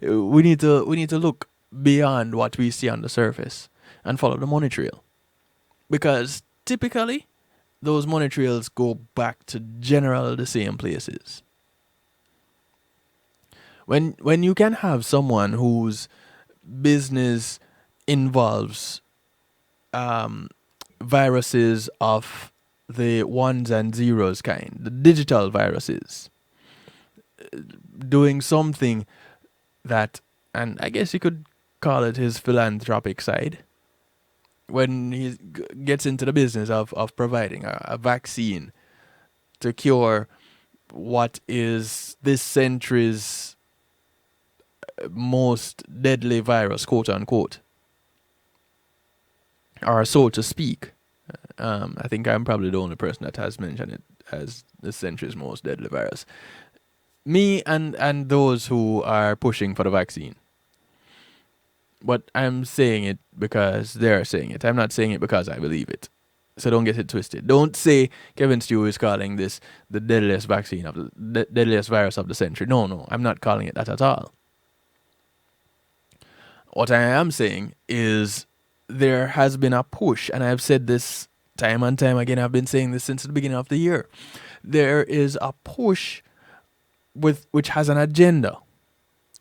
we need to look beyond what we see on the surface and follow the money trail. Because typically, those money trails go back to generally the same places. When you can have someone whose business involves viruses of the ones and zeros kind, the digital viruses, doing something that, and I guess you could call it his philanthropic side, when he gets into the business of providing a vaccine to cure what is this century's most deadly virus, quote unquote, or so to speak. I think I'm probably the only person that has mentioned it as this century's most deadly virus. Me and those who are pushing for the vaccine. But I'm saying it because they're saying it. I'm not saying it because I believe it. So don't get it twisted. Don't say Kevin Stew is calling this the deadliest vaccine of the deadliest virus of the century. No, I'm not calling it that at all. What I am saying is there has been a push, and I've said this time and time again. I've been saying this since the beginning of the year. There is a push which has an agenda.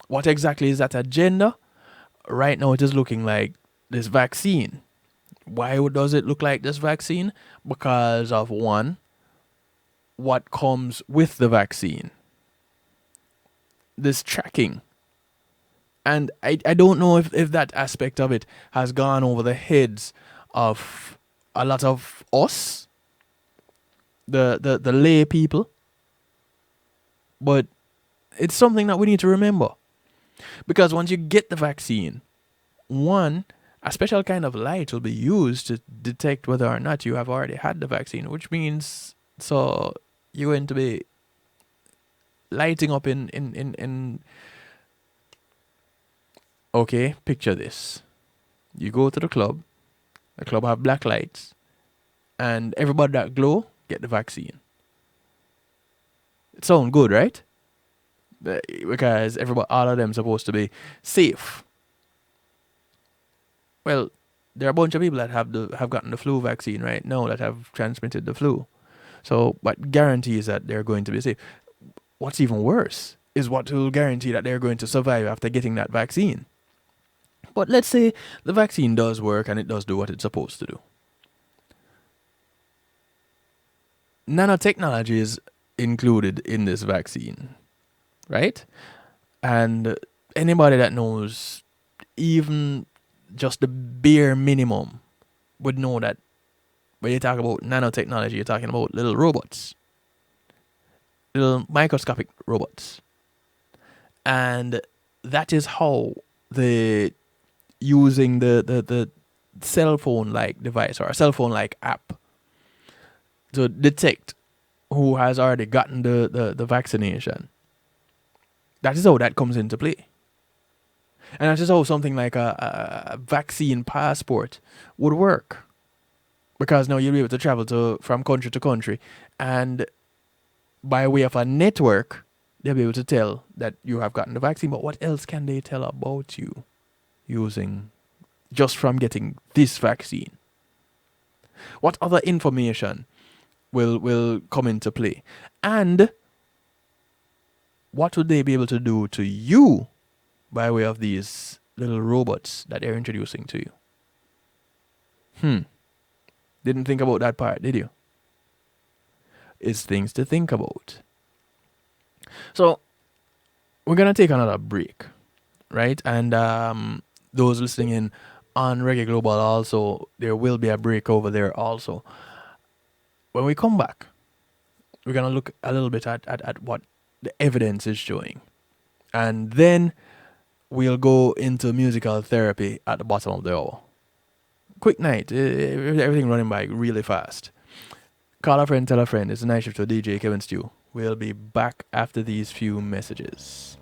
What exactly is that agenda? Right now, it is looking like this vaccine. Why does it look like this vaccine? Because of one, what comes with the vaccine. This tracking. And I don't know if that aspect of it has gone over the heads of a lot of us, the lay people. But it's something that we need to remember. Because once you get the vaccine, one, a special kind of light will be used to detect whether or not you have already had the vaccine, which means so you're going to be lighting up in okay, picture this. You go to the club have black lights, and everybody that glow get the vaccine. It sounds good, right? Because all of them supposed to be safe. Well, there are a bunch of people that have gotten the flu vaccine right now that have transmitted the flu. So what guarantees that they're going to be safe? What's even worse is what will guarantee that they're going to survive after getting that vaccine. But let's say the vaccine does work and it does do what it's supposed to do. Nanotechnology is included in this vaccine, right? And anybody that knows even just the bare minimum would know that when you talk about nanotechnology, you're talking about little robots. little microscopic robots. And that is how they using the cell phone like device or a cell phone like app to detect who has already gotten the vaccination. That is how that comes into play. And that is how something like a vaccine passport would work. Because now you'll be able to travel from country to country, and by way of a network, they'll be able to tell that you have gotten the vaccine. But what else can they tell about you using just from getting this vaccine? What other information will come into play? And what would they be able to do to you by way of these little robots that they're introducing to you? Didn't think about that part, did you? It's things to think about. So, we're going to take another break, right? And those listening in on Reggae Global also, there will be a break over there also. When we come back, we're going to look a little bit at what the evidence is showing. And then we'll go into musical therapy at the bottom of the hour. Quick night. Everything running by really fast. Call a friend, tell a friend. It's the night shift with DJ Kevin Stew. We'll be back after these few messages.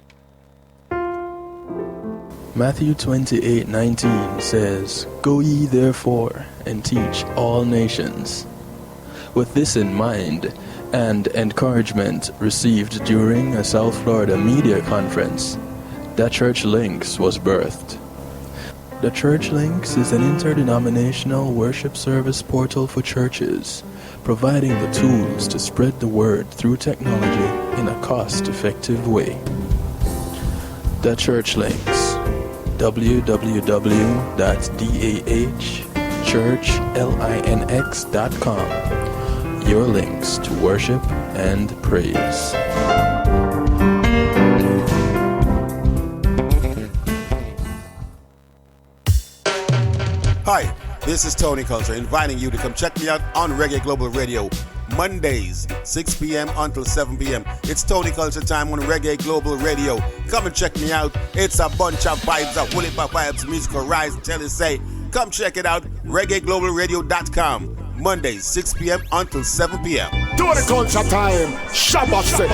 Matthew 28:19 says, "Go ye therefore and teach all nations." With this in mind and encouragement received during a South Florida media conference, The Church Links was birthed. The Church Links is an interdenominational worship service portal for churches, providing the tools to spread the word through technology in a cost-effective way. The Church Links, www.dahchurchlinx.com. Your links to worship and praise. Hi, this is Tony Culture, inviting you to come check me out on Reggae Global Radio, Mondays, 6 p.m. until 7 p.m. It's Tony Culture time on Reggae Global Radio. Come and check me out. It's a bunch of vibes, a woolly pop vibes, musical rise, tell you say. Come check it out, reggaeglobalradio.com. Mondays, 6 p.m. until 7 p.m. Tony Culture time, Shabbat say.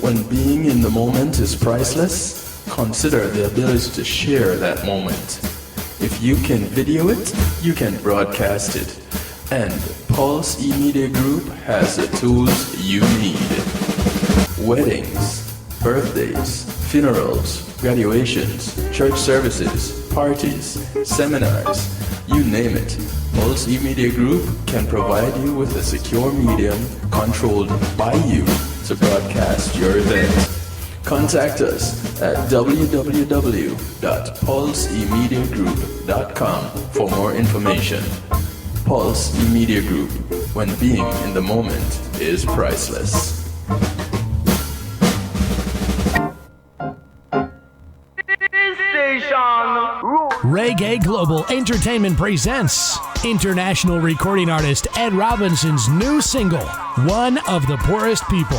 When being in the moment is priceless, consider the ability to share that moment. If you can video it, you can broadcast it. And Pulse E-Media Group has the tools you need. Weddings, birthdays, funerals, graduations, church services, parties, seminars, you name it. Pulse E-Media Group can provide you with a secure medium controlled by you to broadcast your event. Contact us at www.pulsemediagroup.com for more information. Pulse E-Media Group, when being in the moment is priceless. Reggae Global Entertainment presents international recording artist Ed Robinson's new single, One of the Poorest People.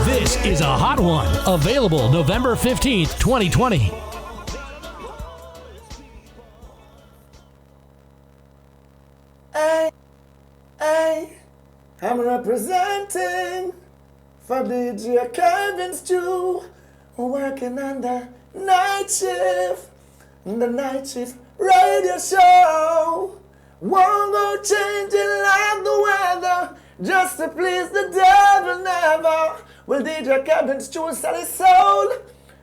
This is a hot one, available November 15th, 2020. Hey, I'm representing for DJ Kevin Stew, working on the night shift radio show. Won't go changing like the weather, just to please the devil never. Will DJ Kevin Stew sell his soul?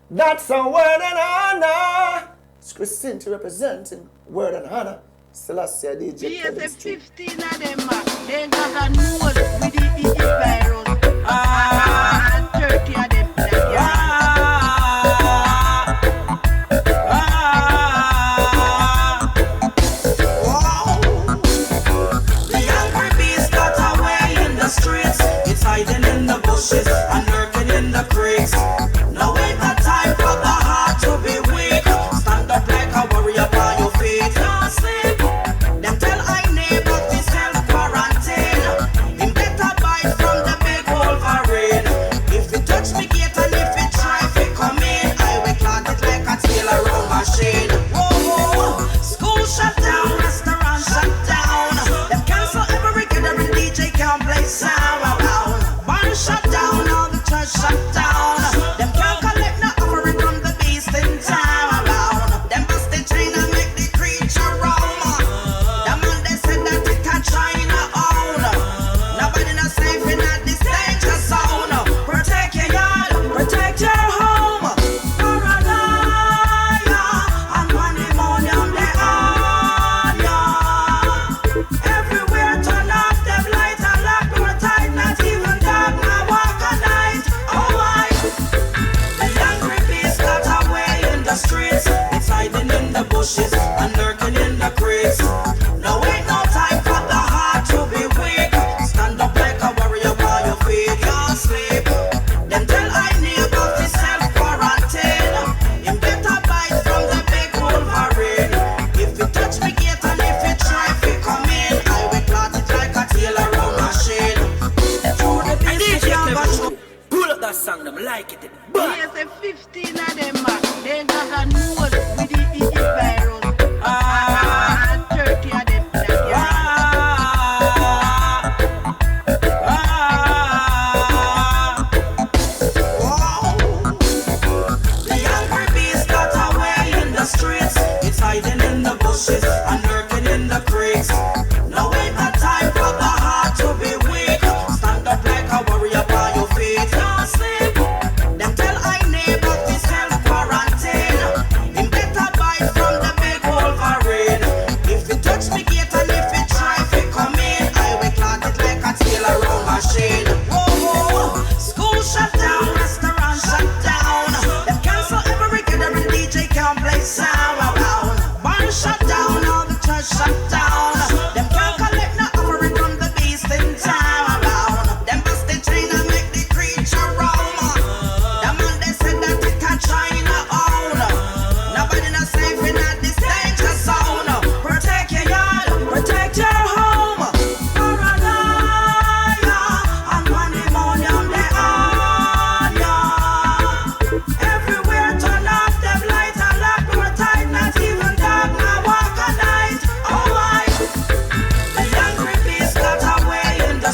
That's a word and honor. It's Christine representing word and honor. Celestia DJ Kevin Stew. 15 of them, they got a nose with the virus. 30 of them, The angry beast got away in the streets. It's hiding in the bushes. And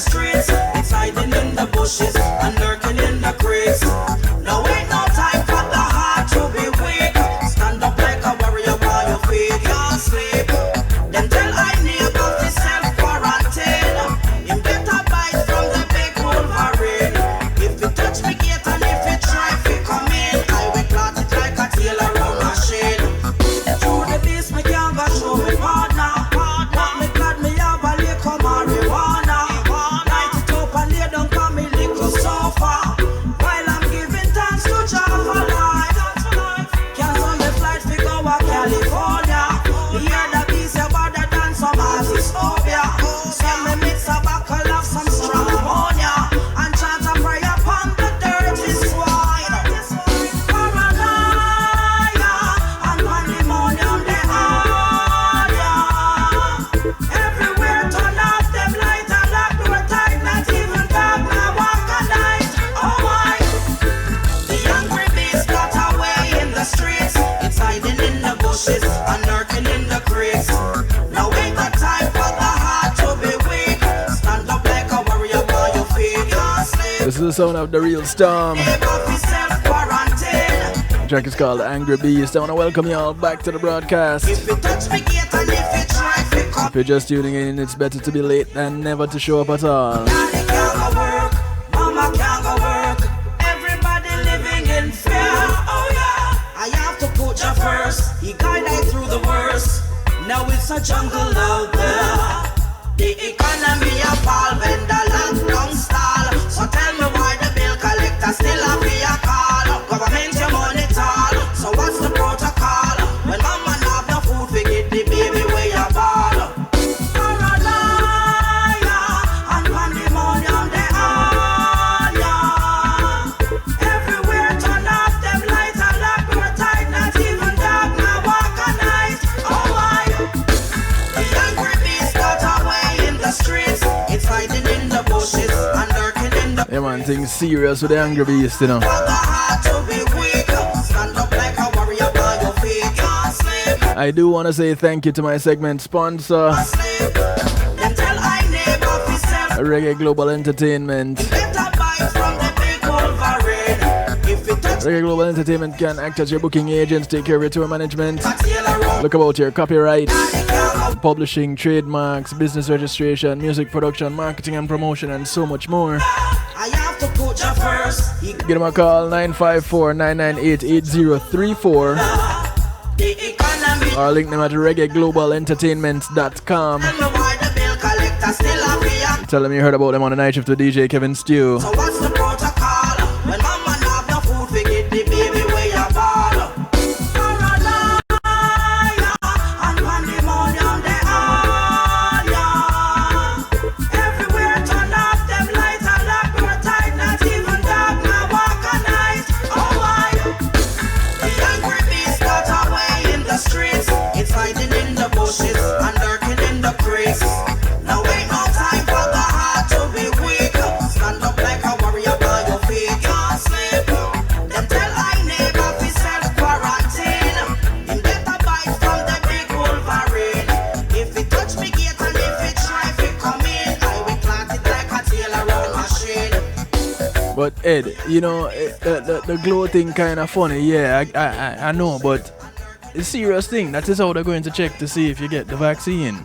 streets, it's hiding in the bushes and lurking in the creeks. No ain't no time for the heart to be weak. Stand up like a warrior while your feet can't sleep. Them tell I neighbor to self-quarantine. Him get a bite from the big Wolverine. If you touch me gate and if you try to come in, I will plot it like a tail around machine. Through the beast me can't go show me partner. But me glad me have a little marijuana. Light it up and lay down on me little sofa. While I'm giving thanks to Jah for life. Cancel the flight fi go a California. Me hear the beast you better than some artists over ya. So me mix a buckle of some strong ammonia and chant a prayer upon the dirty swine. Paranoia and pandemonium they are ya. Everywhere turn off them light and lock door tight. Not even dark now walk a night. Oh my. The hungry beast got away in the streets. It's hiding in the bushes and lurking in the creeks. Now ain't the time for the heart to be weak. Stand up like a warrior by your feet. Can't sleep. This is the sound of the real storm. Self-quarantine. The track is called Angry Beast. I want to welcome you all back to the broadcast. If you touch me gate and if you try to come, If you're just tuning in, it's better to be late than never to show up at all. daddy can't go work, mama can't go work. Everybody living in fear. Oh yeah, I have to put you first. He guide I through the worst. Now it's a jungle out there. The economy a fall when the lockdown stall. So tell me why the bill collector still a be a call. Government your money tall. So what's the protocol? When mama have no food, we get the baby where you ball. Paranoia and pandemonium they are ya. Everywhere turn off them lights and lock door tight. Not even dark now walk a night. Oh my. The angry beast got away in the streets. It's hiding in the bushes and lurking in the Yeah, man, things serious with the Angry Beast, you know. for the heart to be weak. Stand up like a warrior by your feet. Can't sleep. I do want to say thank you to my segment sponsor, Them tell I neighbor fi self. Reggae Global Entertainment. Get a bite from the big Wolverine. If you touch Reggae Global Entertainment can act as your booking agents, take care of your tour management, a tail around, look about your copyright, publishing, trademarks, business registration, music production, marketing and promotion, and so much more. I have to put you first. He Give them a call, 954-998-8034, the economy. or link them at reggaeglobalentertainment.com. Tell me why the bill collector still a be a. Tell them you heard about them on the night shift with DJ Kevin Stew. So what's the protocol? When mama have no food, we get the baby where you ball. Paranoia and pandemonium they are ya. Everywhere turn off them lights and lock door tight. Not even dark now walk a night. Oh my. The angry beast got away in the streets. It's hiding in the bushes and lurking in the creeks. Now ain't no time for the heart to be weak. Stand up like a warrior by your feet. Can't sleep. Them tell I neighbor fi self-quarantine. Him get a bite from the big Wolverine. If he touch me gate and if he try fi come in, I will plant it like a tail around machine. But Ed, you know, the glow thing kind of funny, yeah, I know, but it's a serious thing. That is how they're going to check to see if you get the vaccine.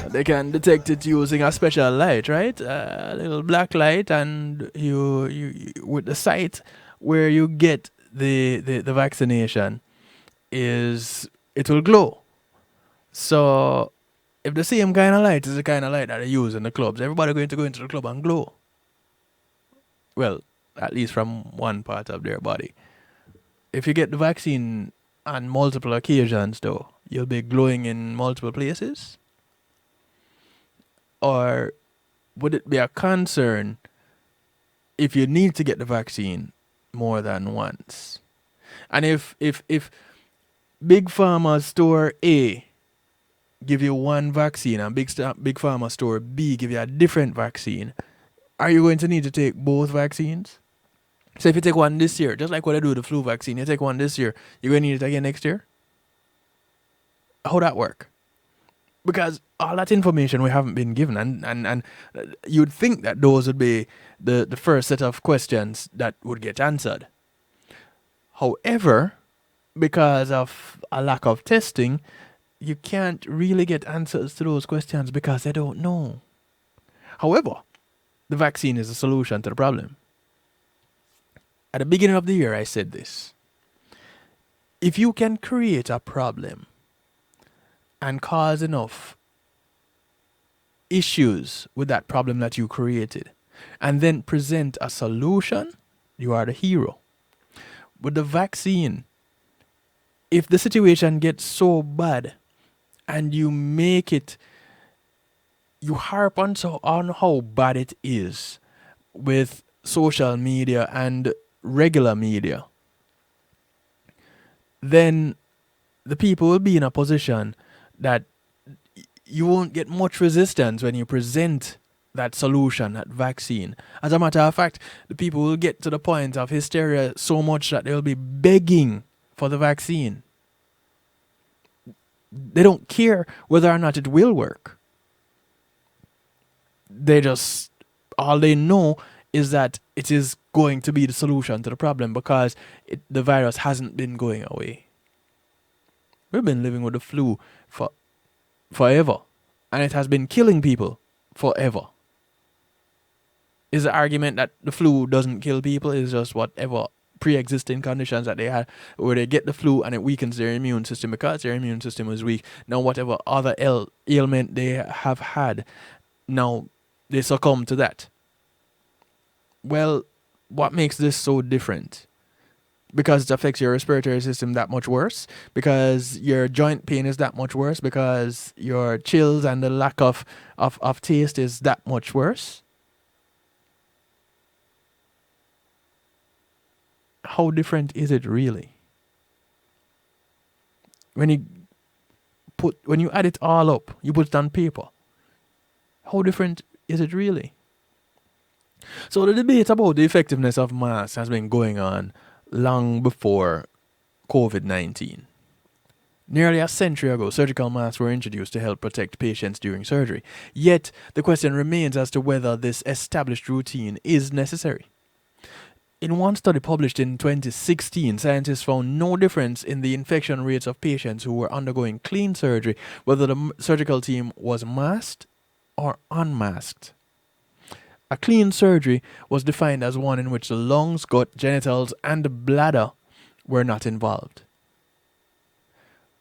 They can detect it using a special light, right? A little black light, and you with the site where you get the vaccination is it will glow. So if the same kind of light is the kind of light that they use in the clubs, everybody going to go into the club and glow. Well, at least from one part of their body. If you get the vaccine on multiple occasions, though, you'll be glowing in multiple places? Or would it be a concern if you need to get the vaccine more than once? And if Big Pharma Store A give you one vaccine and Big Pharma Store B give you a different vaccine, are you going to need to take both vaccines? So if you take one this year, just like what I do with the flu vaccine, you take one this year, you're going to need it again next year? How that work? Because all that information we haven't been given, and you'd think that those would be the first set of questions that would get answered. However, because of a lack of testing, you can't really get answers to those questions because they don't know. However, the vaccine is a solution to the problem. At the beginning of the year, I said this. If you can create a problem and cause enough issues with that problem that you created, and then present a solution, you are the hero. With the vaccine, if the situation gets so bad and you harp on how bad it is with social media and regular media, then the people will be in a position that you won't get much resistance when you present that solution, that vaccine. As a matter of fact, the people will get to the point of hysteria so much that they'll be begging for the vaccine. They don't care whether or not it will work. All they know is that it is going to be the solution to the problem because the virus hasn't been going away. We've been living with the flu for forever, and it has been killing people forever. Is the argument that the flu doesn't kill people is just whatever pre-existing conditions that they had, where they get the flu and it weakens their immune system because their immune system is weak. Now whatever other ailment they have had, now they succumb to that. Well, what makes this so different? Because it affects your respiratory system that much worse, because your joint pain is that much worse, because your chills and the lack of taste is that much worse. How different is it really? When you add it all up, you put it on paper. How different is it really? So the debate about the effectiveness of masks has been going on long before COVID-19. Nearly a century ago, surgical masks were introduced to help protect patients during surgery. Yet, the question remains as to whether this established routine is necessary. In one study published in 2016, scientists found no difference in the infection rates of patients who were undergoing clean surgery, whether the surgical team was masked or unmasked. A clean surgery was defined as one in which the lungs, gut, genitals, and the bladder were not involved.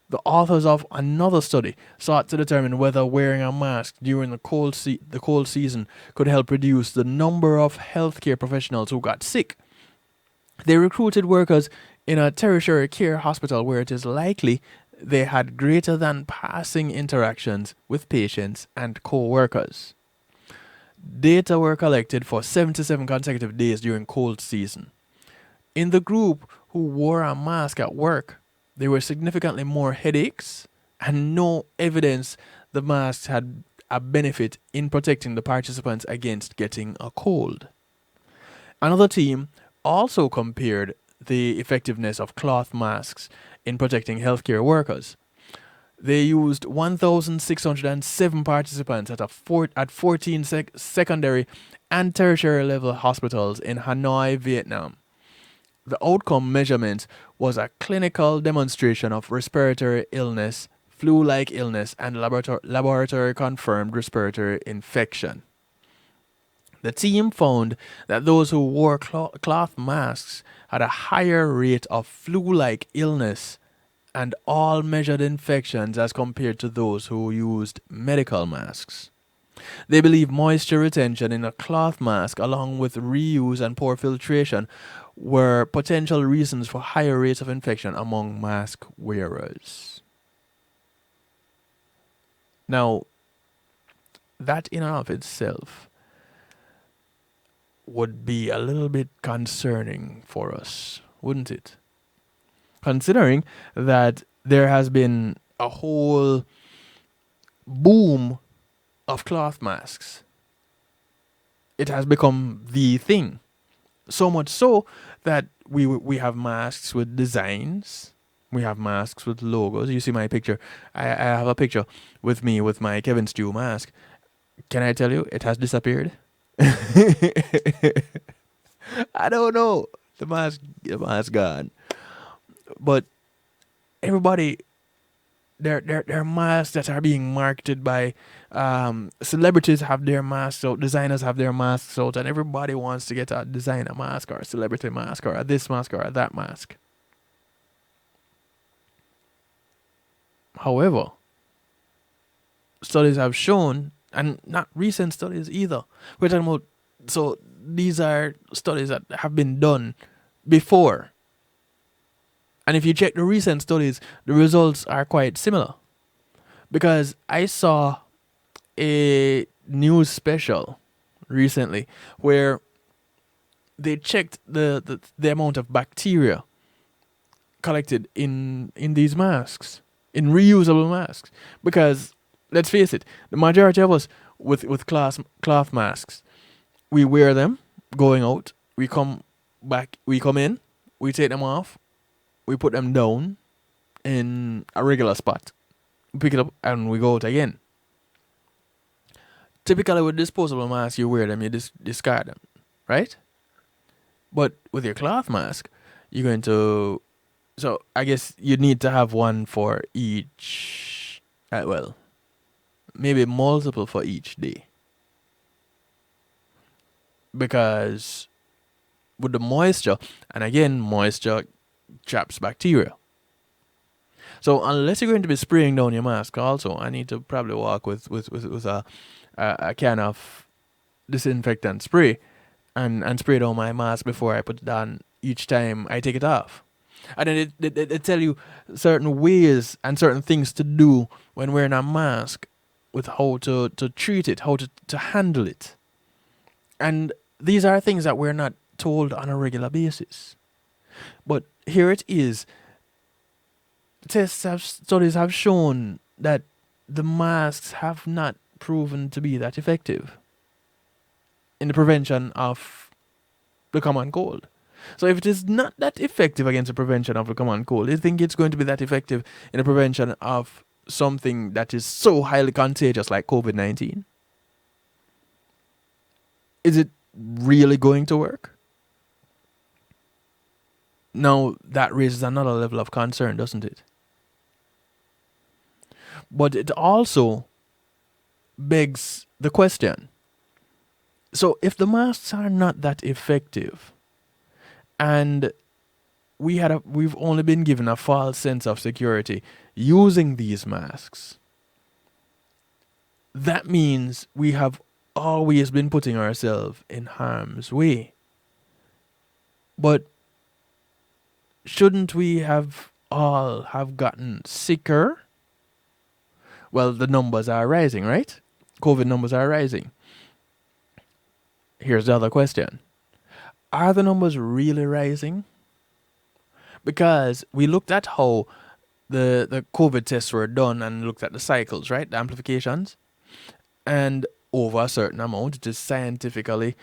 The authors of another study sought to determine whether wearing a mask during the cold season could help reduce the number of healthcare professionals who got sick. They recruited workers in a tertiary care hospital where it is likely they had greater than passing interactions with patients and co-workers. Data were collected for 77 consecutive days during cold season. In the group who wore a mask at work, there were significantly more headaches and no evidence the masks had a benefit in protecting the participants against getting a cold. Another team also compared the effectiveness of cloth masks in protecting healthcare workers. They used 1,607 participants at 14 secondary and tertiary level hospitals in Hanoi, Vietnam. The outcome measurement was a clinical demonstration of respiratory illness, flu-like illness, and laboratory-confirmed respiratory infection. The team found that those who wore cloth masks had a higher rate of flu-like illness and all measured infections as compared to those who used medical masks. They believe moisture retention in a cloth mask along with reuse and poor filtration were potential reasons for higher rates of infection among mask wearers. Now, that in and of itself would be a little bit concerning for us, wouldn't it? Considering that there has been a whole boom of cloth masks. It has become the thing. So much so that we have masks with designs We have masks with logos. You see my picture. I have a picture with me with my Kevin Stew mask. Can I tell you, it has disappeared? I don't know. The mask gone. But everybody, their masks that are being marketed by celebrities have their masks out, designers have their masks out, and everybody wants to get a designer mask or a celebrity mask or a this mask or a that mask. However, studies have shown, and not recent studies either, we're talking about, so these are studies that have been done before. And if you check the recent studies, the results are quite similar. Because I saw a news special recently where they checked the amount of bacteria collected in these masks, in reusable masks. Because let's face it, the majority of us with cloth masks, we wear them going out, we come in, we take them off, we put them down in a regular spot, pick it up, and we go out again. Typically with disposable masks, you wear them, you discard them, right? But with your cloth mask, you're going to, so I guess you need to have one for each, well, maybe multiple for each day. Because with the moisture, and again, moisture traps bacteria. So unless you're going to be spraying down your mask also, I need to probably walk with a can of disinfectant spray and spray down my mask before I put it on each time I take it off. And then they tell you certain ways and certain things to do when wearing a mask, with how to treat it, how to handle it. And these are things that we're not told on a regular basis. But here it is. Studies have shown that the masks have not proven to be that effective in the prevention of the common cold. So if it is not that effective against the prevention of the common cold, do you think it's going to be that effective in the prevention of something that is so highly contagious like COVID-19? Is it really going to work? Now, that raises another level of concern, doesn't it? But it also begs the question. So if the masks are not that effective, and we've only been given a false sense of security using these masks, that means we have always been putting ourselves in harm's way. But shouldn't we have all have gotten sicker? Well, the numbers are rising, right? COVID numbers are rising. Here's the other question. Are the numbers really rising? Because we looked at how the COVID tests were done and looked at the cycles, right? The amplifications. And over a certain amount, it is scientifically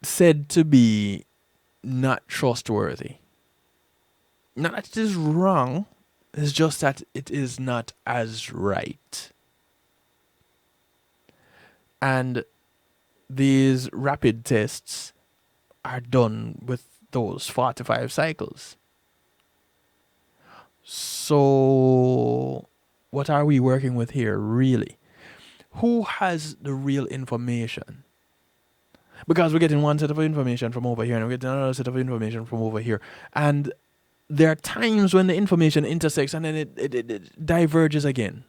said to be not trustworthy. Not that it is wrong, it's just that it is not as right. And these rapid tests are done with those 45 cycles. So what are we working with here, really? Who has the real information? Because we're getting one set of information from over here and we're getting another set of information from over here. And there are times when the information intersects and then it diverges again.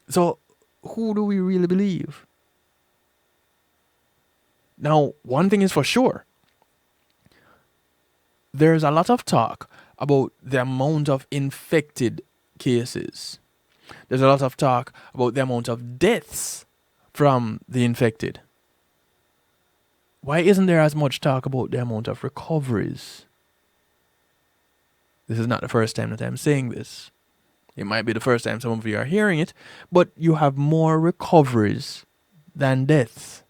So who do we really believe? Now, one thing is for sure. There's a lot of talk about the amount of infected cases. There's a lot of talk about the amount of deaths from the infected. Why isn't there as much talk about the amount of recoveries? This is not the first time that I'm saying this. It might be the first time some of you are hearing it, but you have more recoveries than deaths.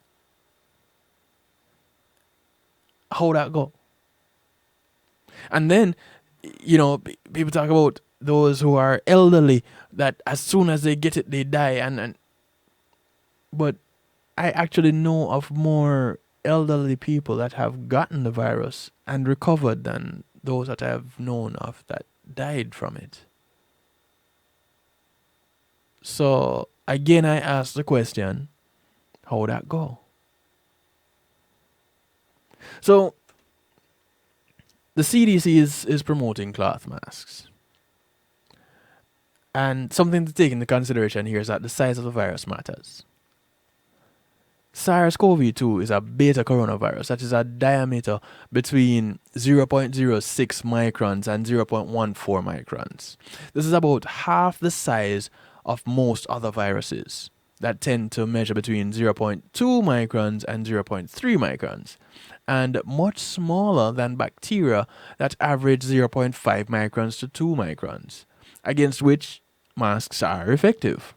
How'd that go? And then people talk about those who are elderly, that as soon as they get it, they die. But I actually know of more elderly people that have gotten the virus and recovered than those that I have known of that died from it. So again, I ask the question, how would that go? So the CDC is promoting cloth masks. And something to take into consideration here is that the size of the virus matters. SARS-CoV-2 is a beta coronavirus that is a diameter between 0.06 microns and 0.14 microns. This is about half the size of most other viruses that tend to measure between 0.2 microns and 0.3 microns, and much smaller than bacteria that average 0.5 microns to 2 microns, against which masks are effective.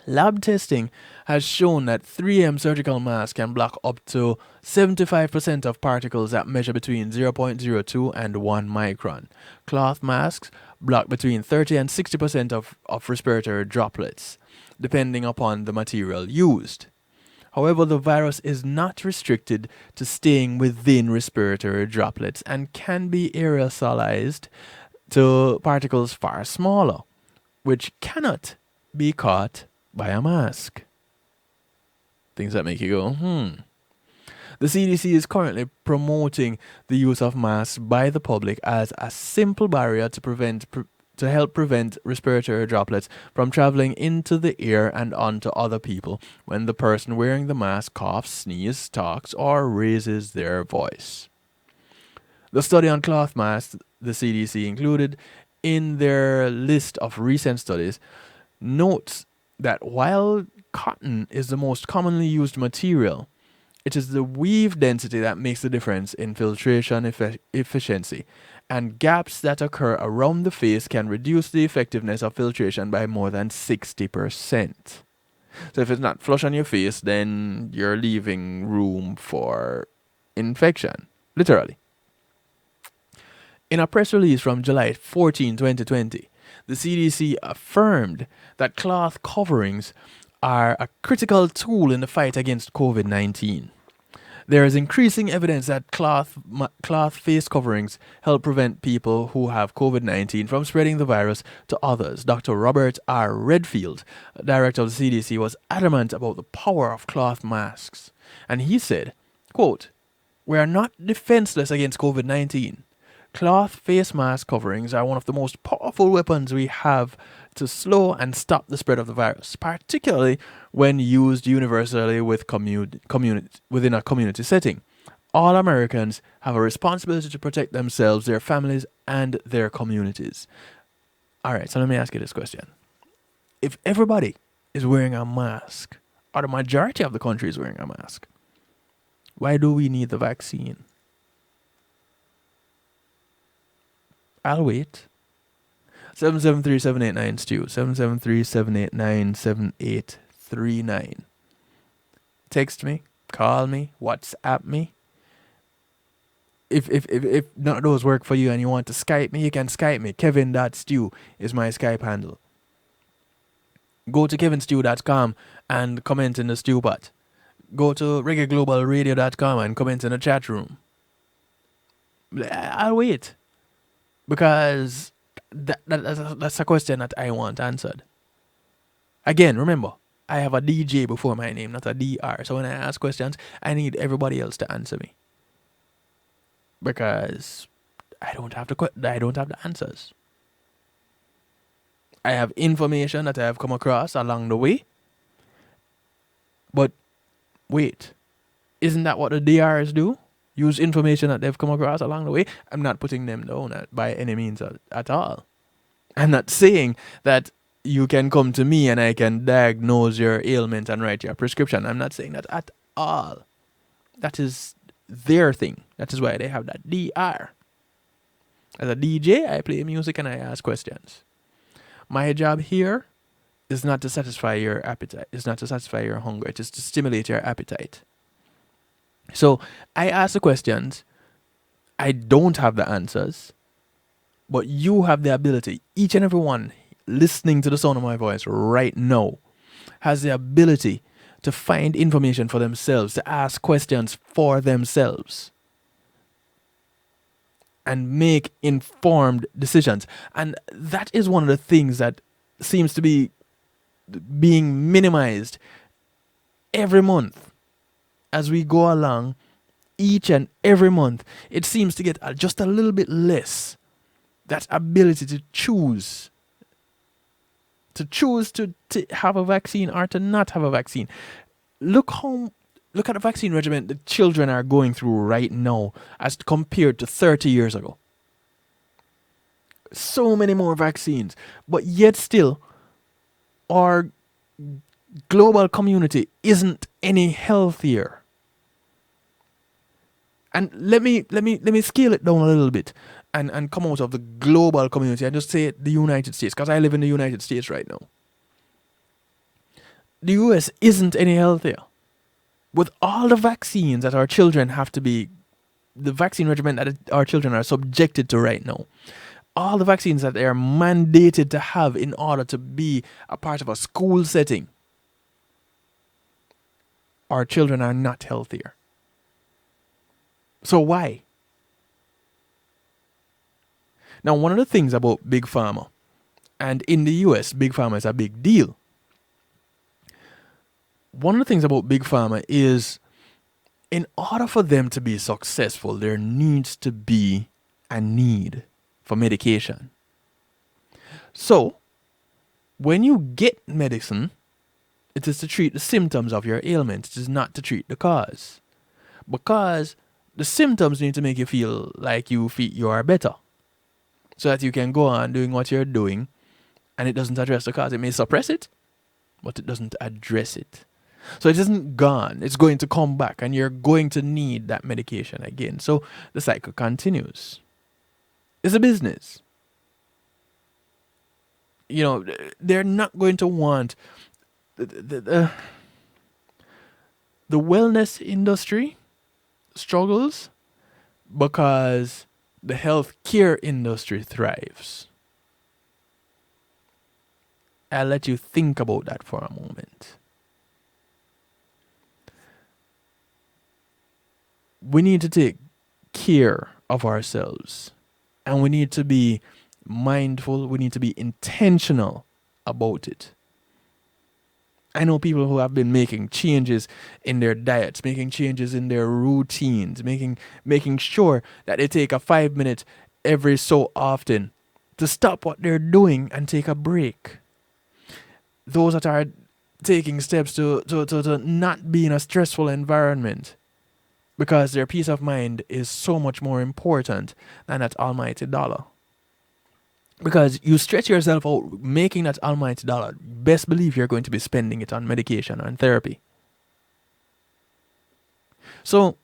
Lab testing has shown that 3M surgical masks can block up to 75% of particles that measure between 0.02 and 1 micron. Cloth masks block between 30 and 60% of respiratory droplets, depending upon the material used. However, the virus is not restricted to staying within respiratory droplets and can be aerosolized to particles far smaller, which cannot be caught by a mask. Things that make you go, The CDC is currently promoting the use of masks by the public as a simple barrier to help prevent respiratory droplets from traveling into the air and onto other people when the person wearing the mask coughs, sneezes, talks, or raises their voice. The study on cloth masks the CDC included in their list of recent studies notes that while cotton is the most commonly used material, it is the weave density that makes the difference in filtration efficiency, and gaps that occur around the face can reduce the effectiveness of filtration by more than 60%. So if it's not flush on your face, then you're leaving room for infection, literally. In a press release from July 14, 2020, the CDC affirmed that cloth coverings are a critical tool in the fight against COVID-19. There is increasing evidence that cloth face coverings help prevent people who have COVID-19 from spreading the virus to others. Dr. Robert R. Redfield, director of the CDC, was adamant about the power of cloth masks. And he said, quote, "We are not defenseless against COVID-19. Cloth face mask coverings are one of the most powerful weapons we have to slow and stop the spread of the virus, particularly when used universally within a community setting. All Americans have a responsibility to protect themselves, their families, and their communities." All right, so let me ask you this question. If everybody is wearing a mask, or the majority of the country is wearing a mask, why do we need the vaccine? I'll wait. 773-789-STEW. 773-789-7839. Text me, call me, WhatsApp me. If none of those work for you and you want to Skype me, you can Skype me. Kevin.stew is my Skype handle. Go to kevinstew.com and comment in the stew bot. Go to reggaeglobalradio.com and comment in the chat room. I'll wait. Because that's a question that I want answered. Again, remember, I have a DJ before my name, not a DR. So when I ask questions, I need everybody else to answer me. Because I don't have the answers. I have information that I have come across along the way. But wait, isn't that what the DRs do? Use information that they've come across along the way. I'm not putting them down by any means at all. I'm not saying that you can come to me and I can diagnose your ailment and write your prescription. I'm not saying that at all. That is their thing. That is why they have that DR. As a DJ, I play music and I ask questions. My job here is not to satisfy your appetite. It's not to satisfy your hunger. It is to stimulate your appetite. So I ask the questions. I don't have the answers. But you have the ability, each and every one listening to the sound of my voice right now has the ability to find information for themselves, to ask questions for themselves, and make informed decisions. And that is one of the things that seems to be being minimized every month as we go along. Each and every month, it seems to get just a little bit less. That ability to choose to have a vaccine or to not have a vaccine. Look at the vaccine regimen the children are going through right now as compared to 30 years ago. So many more vaccines, but yet still our global community isn't any healthier. And let me scale it down a little bit and come out of the global community and just say the United States, because I live in the United States right now. The US isn't any healthier. With all the vaccines that our children have to be, the vaccine regimen that our children are subjected to right now, all the vaccines that they are mandated to have in order to be a part of a school setting, our children are not healthier. So why? Now, one of the things about Big Pharma, and in the US, Big Pharma is a big deal. One of the things about Big Pharma is, in order for them to be successful, there needs to be a need for medication. So, when you get medicine, it is to treat the symptoms of your ailment. It is not to treat the cause. Because the symptoms need to make you feel like you are better, so that you can go on doing what you're doing, and it doesn't address the cause. It may suppress it, but it doesn't address it. So it isn't gone. It's going to come back, and you're going to need that medication again. So the cycle continues. It's a business. You know, they're not going to want the wellness industry struggles because the healthcare industry thrives. I'll let you think about that for a moment. We need to take care of ourselves, and we need to be mindful. We need to be intentional about it. I know people who have been making changes in their diets, making changes in their routines, making sure that they take a 5 minute every so often to stop what they're doing and take a break. Those that are taking steps to not be in a stressful environment, because their peace of mind is so much more important than that almighty dollar. Because you stretch yourself out making that almighty dollar, best believe you're going to be spending it on medication and therapy. So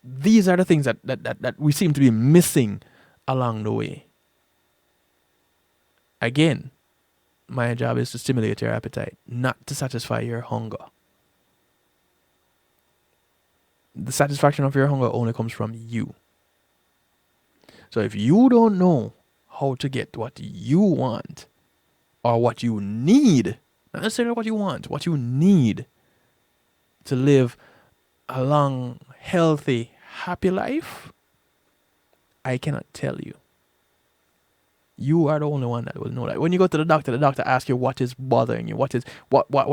these are the things that we seem to be missing along the way. Again, my job is to stimulate your appetite, not to satisfy your hunger. The satisfaction of your hunger only comes from you. So if you don't know how to get what you want, or what you need, not necessarily what you want, what you need to live a long, healthy, happy life, I cannot tell you. You are the only one that will know that. When you go to the doctor asks you what is bothering you, why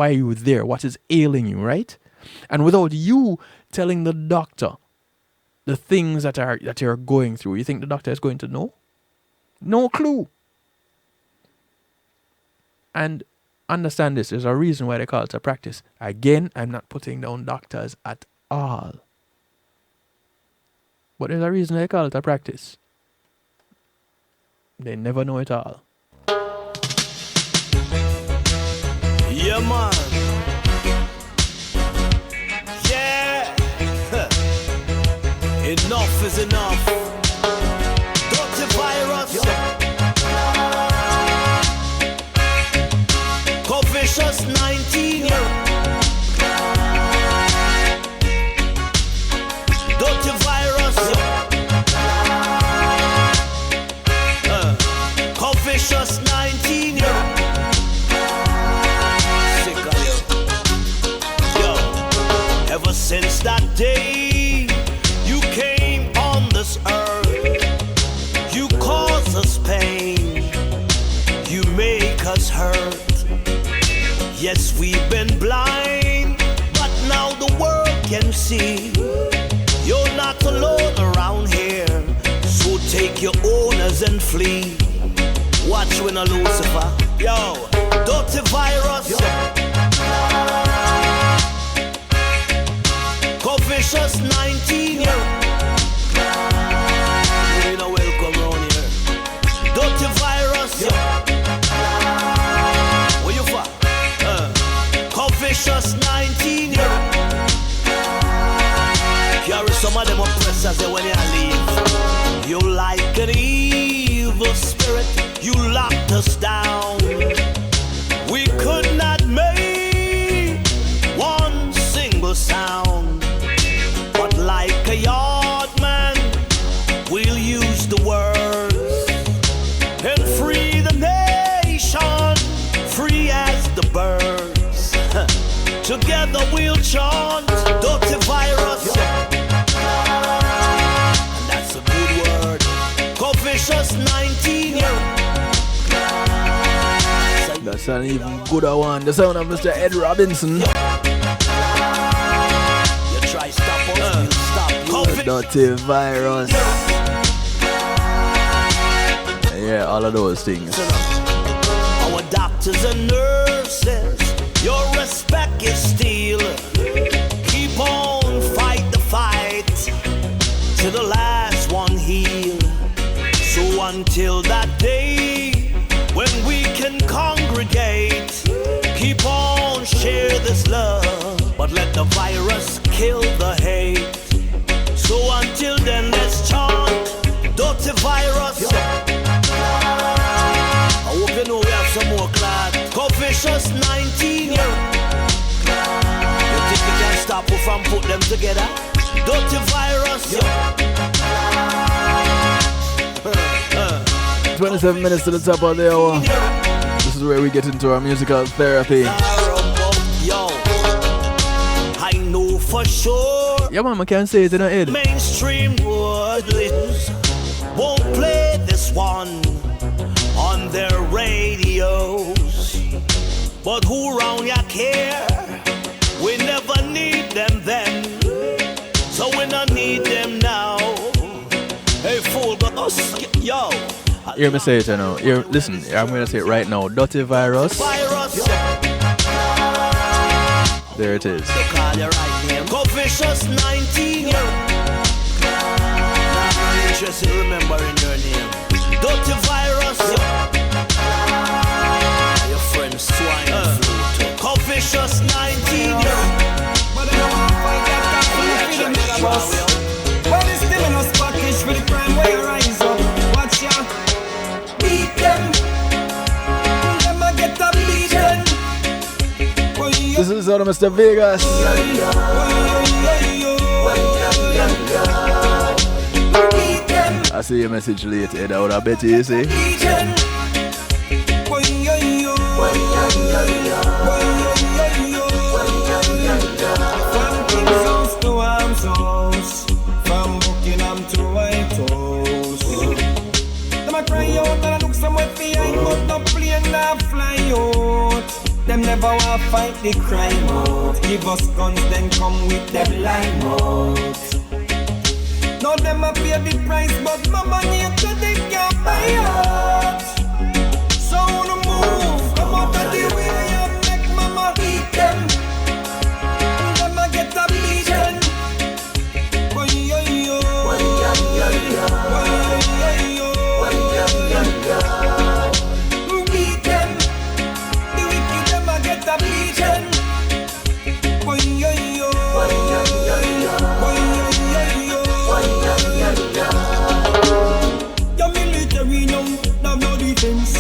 are you there, what is ailing you, right? And without you telling the doctor the things that you're going through, you think the doctor is going to know? No clue. And understand this, there's a reason why they call it a practice. Again, I'm not putting down doctors at all. But there's a reason they call it a practice. They never know it all. Yeah, man. Yeah. Enough is enough. Dirty virus. COVID-19. Dirty virus. Yes, we've been blind, but now the world can see. You're not alone around here, so take your owners and flee. Watch when a Lucifer, yo, dirty virus, Vicious 19 year. You know, welcome round here. Dirty virus, where you from? Vicious 19 year. Carry some of them oppressors when you leave. You like an evil spirit, you locked us down. We could not make one single sound. But like a yard man, we'll use the words and free the nation, free as the birds. Together we'll chant dirty virus, and that's a good word. Vicious 19 year. That's an even gooder one. The sound of Mr. Ed Robinson. Dirty virus. Yeah, all of those things. Our doctors and nurses, your respect is still. Keep on, fight the fight till the last one heal. So until that day when we can congregate, keep on, share this love, but let the virus kill the hate. So until then, let's chant dirty virus. I hope you know we have some more clad. Vicious 19 year. You think you can stop us from put them together? Dirty virus. 27 minutes to the top of the hour. This is where we get into our musical therapy. Yo, I know for sure. Yeah, man, I can't say it in the head. Mainstream woodlands won't play this one on their radios. But who round ya care? We never need them then, so we don't need them now. Hey, fool, but us, yo. Hear me say it, you know. Here, listen, I'm going to say it right now. Dirty virus. There it is. Vicious 19 year. I'm interested in remembering your name. Dirty virus. Your friend swine flute. Vicious 19 year. But I don't want to fight that freedom in the bus. Well, it's still in a Scottish for the crime where you rise up. Watch ya. Beat them. Them a get a beaten. This is out of Mr. Vegas. I see your message late, Ed. I would have bet you see. From King's House to Arms House, from Buckingham to White House. Them a cry out and I look somewhere behind, but no plane not fly out. Them never want fight the crime out. Give us guns, then come with them lime out. Now them a pay the price, but mama need to they can't buy out. So no move, come out of the way and make mama eat them. Them a get a beaten. Beat them. The wicked them a get a beaten. Your military now no defense.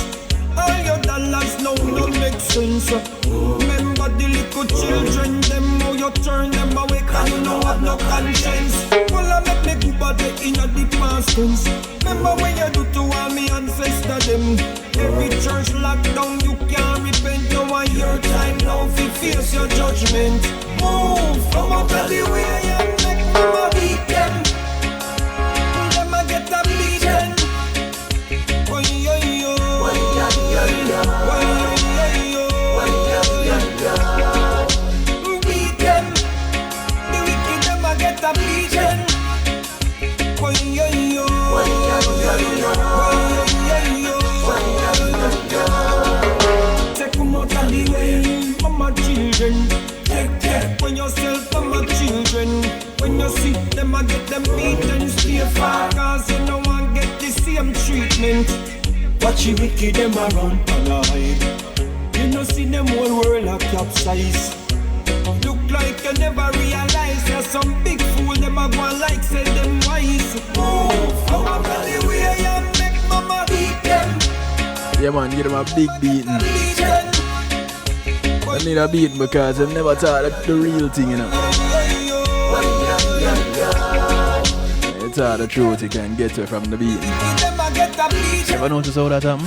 All your dollars now no make sense. Remember the little children, them how you turn them away, cause you don't have no conscience. Well, I make me go bad in a deep past tense. Remember when you do to all me ancestors them. Every church locked down, you can't repent. Now your time now to face your judgment. Move, come out of the way and make mama beat them. Them a get a beaten. children. When yourself from my children. When you see them, I get them beat and stay far. Cause you know I get the same treatment. Watch the wicked them around and hide. You know see them whole world a capsize. Look like you never realize. There's some big fool them a go like say them wise. How about the way you make mama beat them? Yeah man, give them a big beating. I need a beat because I've never thought that the real thing, you know. It's all the truth you can get to from the beating. Ever notice how that happen?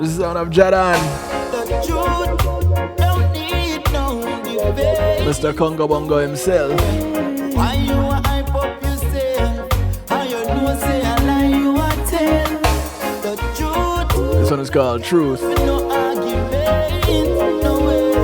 This is the sound of Jadan. Mr. Congo Bongo himself. Why you hype up yourself? How you know say I lie you a tell the truth. This one is called Truth. No argument, no way.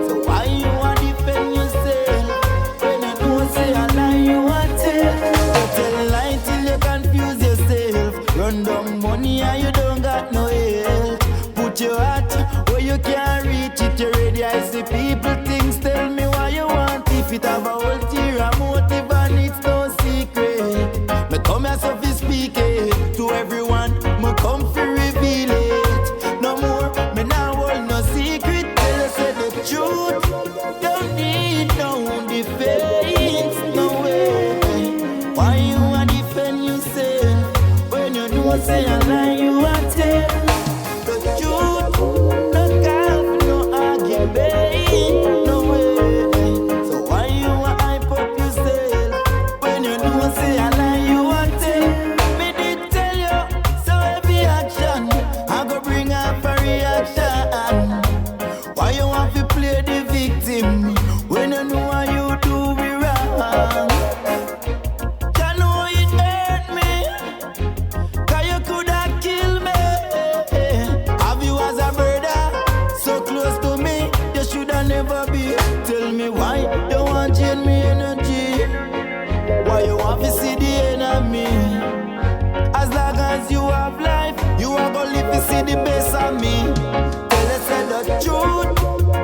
So why you a defend yourself? When you know say I lie you a tell. You tell lie till you confuse yourself. Run down money and you don't got no help. Put your heart where you can't reach it. You ready? I see people things. Tell me why you want if it have a ulterior motive and it's no secret. Me come here so fi speak it to everyone. Me come fi reveal it. No more, me now hold no secret. Tell you say the truth. Don't need no defense, no way. Why you a defend yourself when you know say a lie you a tell the truth? No call for no argument, no way. So why you a hype up yourself when you know say I lie you a tell? Me did tell you, so every action I go bring up a reaction. Why you want to play the victim when you know how you do me wrong? You know it hurt me, cause you coulda killed me. Have you as a brother, so close to me, you shoulda never be. Tell me why you want to drain me energy. Why you want to see the enemy? As long as you have life, you are gonna live to see the best of me. Tell us the truth,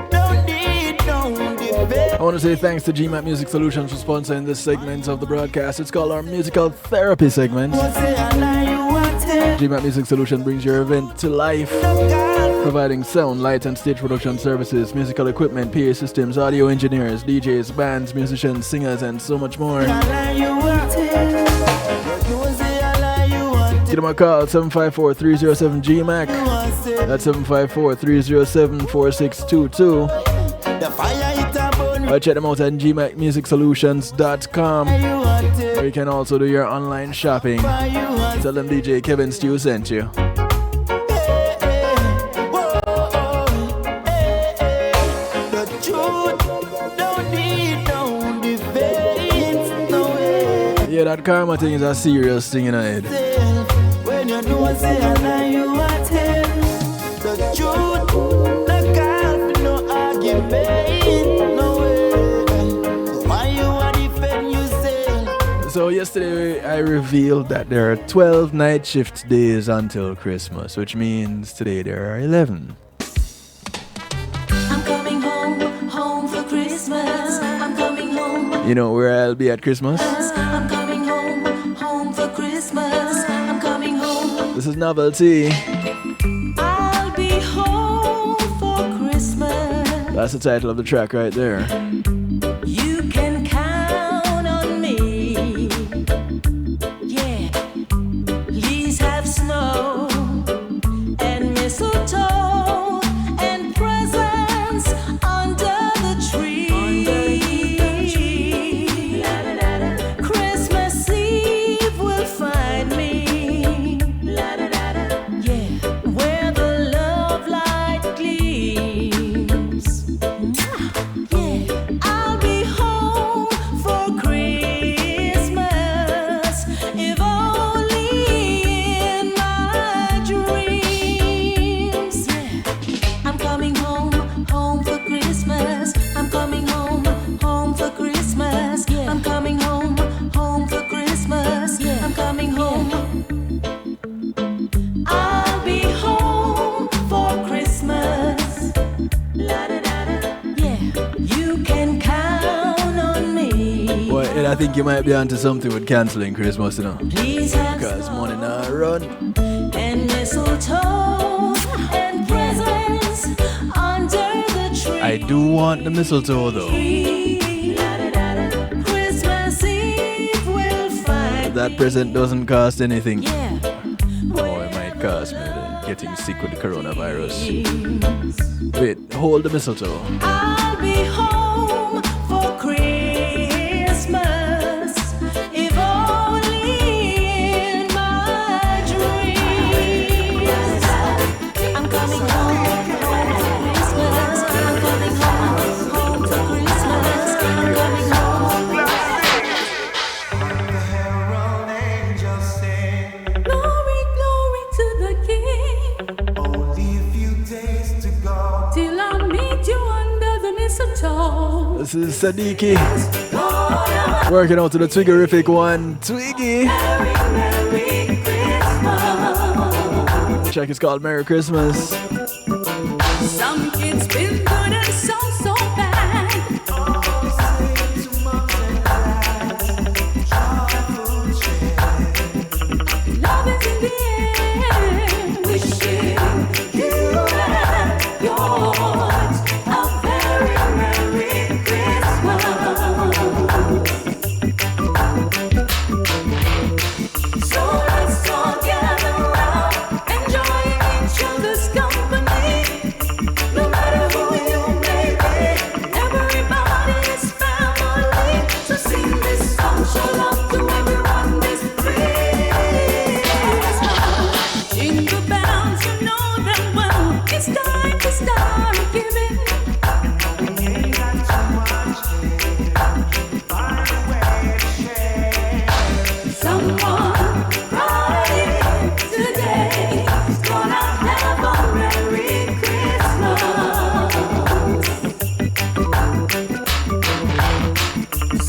don't need no debate. I want to say thanks to GMAT Music Solutions for sponsoring this segment of the broadcast. It's called our musical therapy segment. GMAT Music Solution brings your event to life, providing sound, light and stage production services, musical equipment, PA systems, audio engineers, DJs, bands, musicians, singers and so much more. Give them a call, 754-307-GMAC. That's 754-307-4622. Or check them out at gmacmusicsolutions.com, where you can also do your online shopping. Tell them DJ Kevin Stew sent you. Yeah, that karma thing is a serious thing in the head. When you know say I lie you a tell the truth. No call for no argument, no way. So why you a defend yourself? So yesterday I revealed that there are 12 night shift days until Christmas, which means today there are 11. I'm coming home for Christmas. I'm coming home. You know where I'll be at Christmas? I'm coming home for Christmas. I'm coming home. This is Novelty. I'll be home for Christmas. That's the title of the track right there. You can count on me. Yeah. Please have snow and mistletoe and presents under the tree. Christmas Eve will find me. Yeah. Where the love light gleams. Yeah. you might be onto something with canceling Christmas, you know. Please have Because money not run. and mistletoe and presents under the tree. I do want the mistletoe though. Christmas Eve will find That present doesn't cost anything. Yeah. Oh, it might cost me getting sick with the coronavirus. Wait, hold the mistletoe. I'll be home for Christmas, if only in my dreams. I'm coming home for Christmas. I'm coming home for Christmas. I'm coming home. Glory, glory to the King. Only a few days to go. Till I meet you under the mistletoe. This is Sadiki. Working out to the Twiggerific one. Twiggy. The track is called Merry Christmas. Some kids been good and some so bad. Love is in the air. Wishing you and yours a very Merry Christmas. So let's all gather round, enjoying each other's company. No matter who you may be, everybody is family. So sing this song, show love to everyone this Christmas. Jingle bells, you know them well. It's time to start giving. We ain't got too much find a way to share. Someone right today is gonna have a Merry Christmas.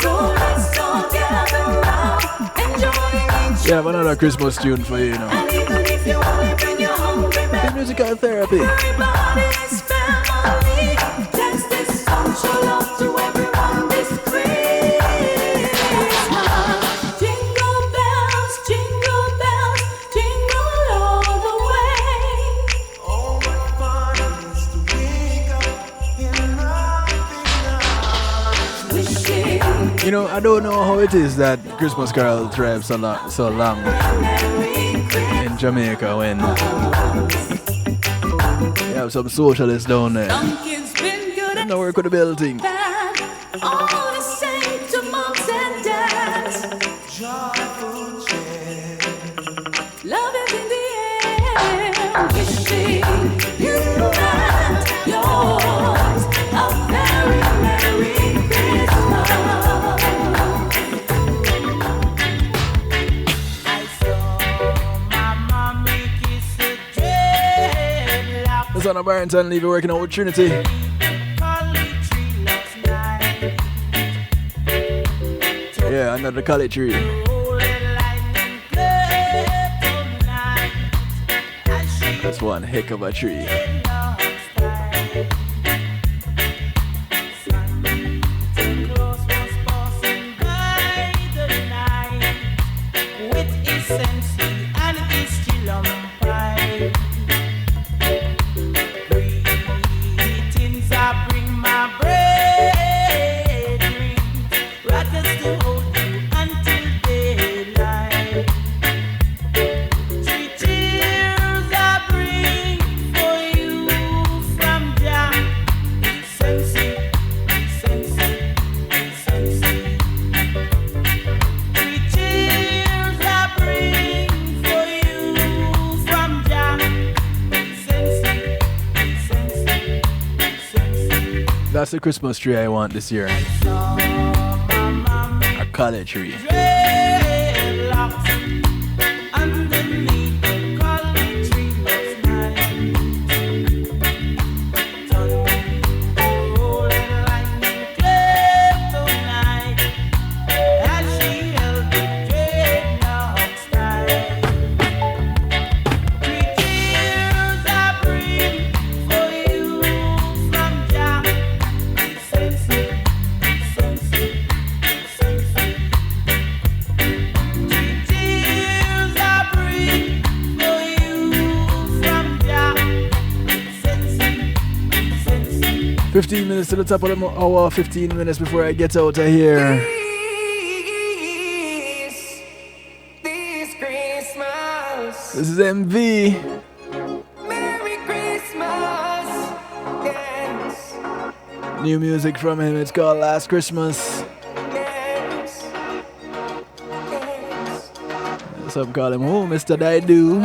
So let's all gather round, enjoying each Yeah, I have another Christmas tune for you, you know. and even if you only bring your hungry The back, musical therapy. everybody is family. Text this song, show love to everyone this Christmas. Jingle bells, jingle all the way. Oh, what fun it is to wake up in nothing. Wishing You know, I don't know how it is that Christmas Carol thrives so long in Jamaica when you have some socialists down there. some kids been good I and know where could build things. bad. All the same to moms and dads. Joyful cheer. Love is in the air. Wishing you and yours a very Merry Christmas. I saw my mommy kiss a dreadlock. This on a Barrington leave working out with Trinity. Holly tree last night. Yeah, under the college tree. Rolling lightning clear tonight. As she That's one heck of a tree. Santa Claus was passing by the night with his sense and his chillum pie. Greetings I bring my brethren, rattles to hold you until daylight. 3 cheers I bring for you from Jah. Decency, decency, decency. 3 cheers I bring for you from Jah. Decency, decency, decency. That's the Christmas tree I want this year. A college tree. Dreadlocks underneath the college tree last night. Thunder rolling lightning clear tonight as she held the dreadlocks tight. 3 cheers I bring for you from Jah. Decency, decency, decency. 15 minutes to the top of the hour, 15 minutes before I get out of here. This Christmas. This is MV. Merry Christmas. Yes. New music from him, it's called Last Christmas. Yes. Some call him, oh, Mr. Daidu.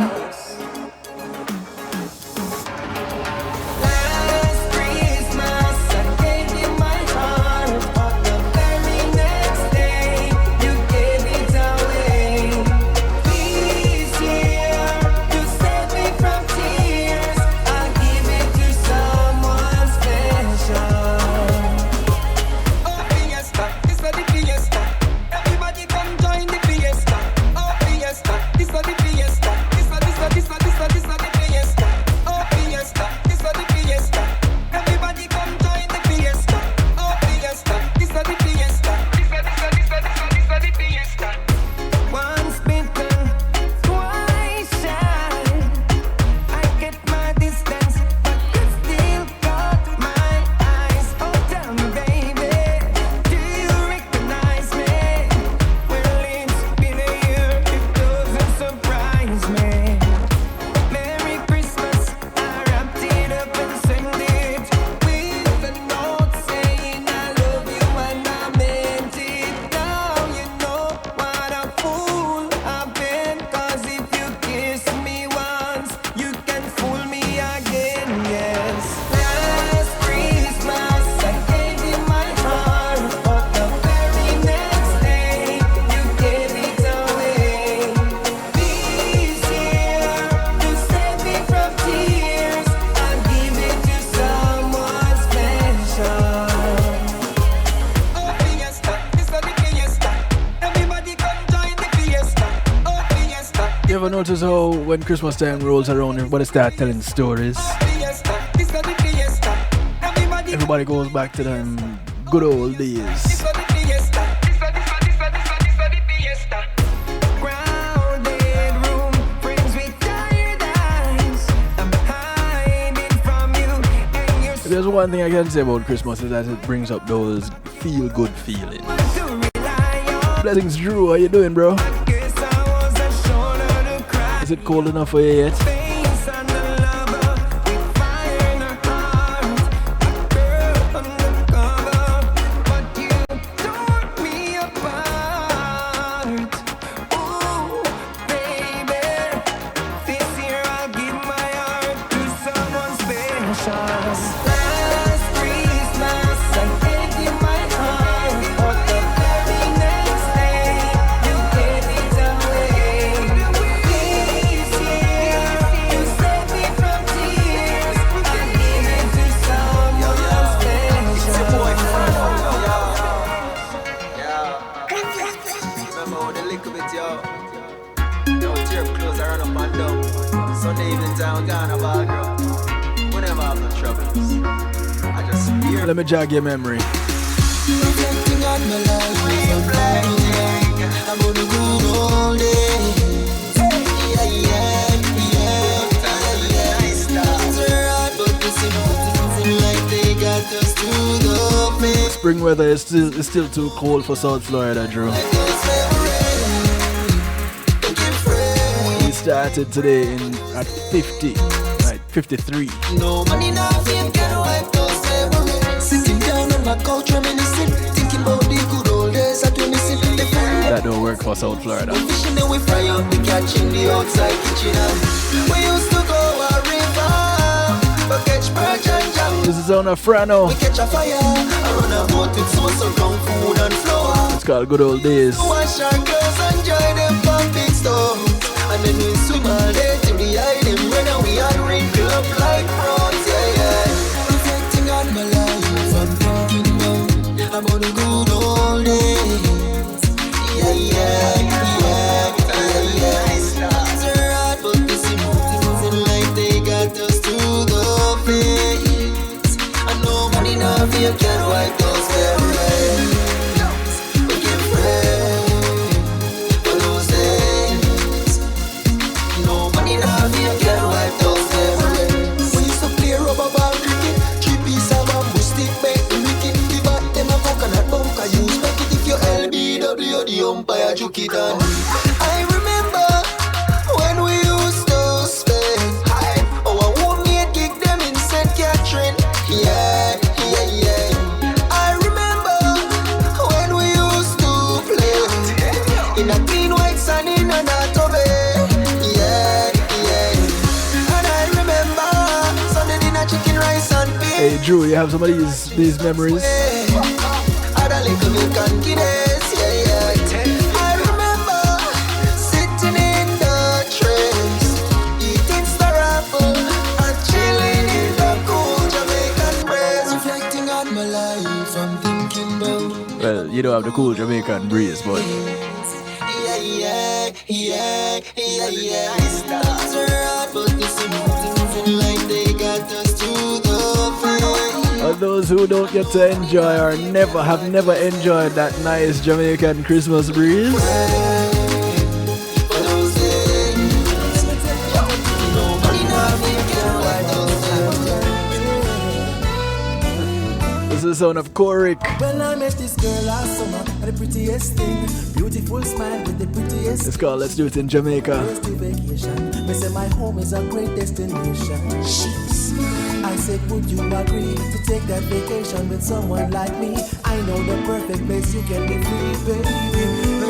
Notice how when Christmas time rolls around, everybody start telling stories. Everybody goes back to them good old days. If there's one thing I can say about Christmas is that it brings up those feel-good feelings. Blessings Drew, how you doing, bro? Is it cold enough for you yet? Let me jog your memory. Reflecting on my life, I'm on a good old day. Spring weather is still too cold for South Florida, Drew. We started today at 50, right? 53. No money, nothing can wipe those memories. Sitting down on my couch, reminiscing, thinking about the good old days that we missing. That don't work for South Florida. Fishing, then we fry up the catch in the outside kitchen. We used to go a river, but catch perch and jam. This is on a Frano. We catch a fire, I run a boat with sauce around food and flour. It's called Good Old Days. Wash our girls and join them from big stones. And then we swim all day till the eye them run and we all wrinkle up like prawns, yeah, yeah. Reflecting on my life, I'm thinking about I'm on a good old days. Yeah, yeah, yeah, yeah, yeah. Things are hard, but the simple things in life, they got us to the place. And nobody now feel can wipe those memories. We can pray. vacation. I remember when we used to spend time. Oh, I won't need gig them in St. Catherine. Yeah, yeah, yeah. I remember when we used to play in a clean white sun in an Atobe. Yeah, yeah. And I remember Sunday dinner chicken rice and beef. Hey Drew, you have some of these memories? Had a little milk and Guinness, yeah, yeah. I remember sitting in the trains, eating star apple and chilling in the cool Jamaican breeze. Reflecting on my life, I'm thinking about. Well, you don't have the cool Jamaican breeze, but Yeah, yeah, yeah, yeah, yeah. Times are hard, but the simple things in life they got us to the front. those who don't get to enjoy or have never enjoyed that nice Jamaican Christmas breeze. This is the sound of Korik. When I met this girl last summer, the prettiest thing, beautiful smile with the prettiest. It's called Let's Do It in Jamaica. Vacation. Me say my home is a great destination. I said, would you agree to take that vacation with someone like me? I know the perfect place you can be free, baby.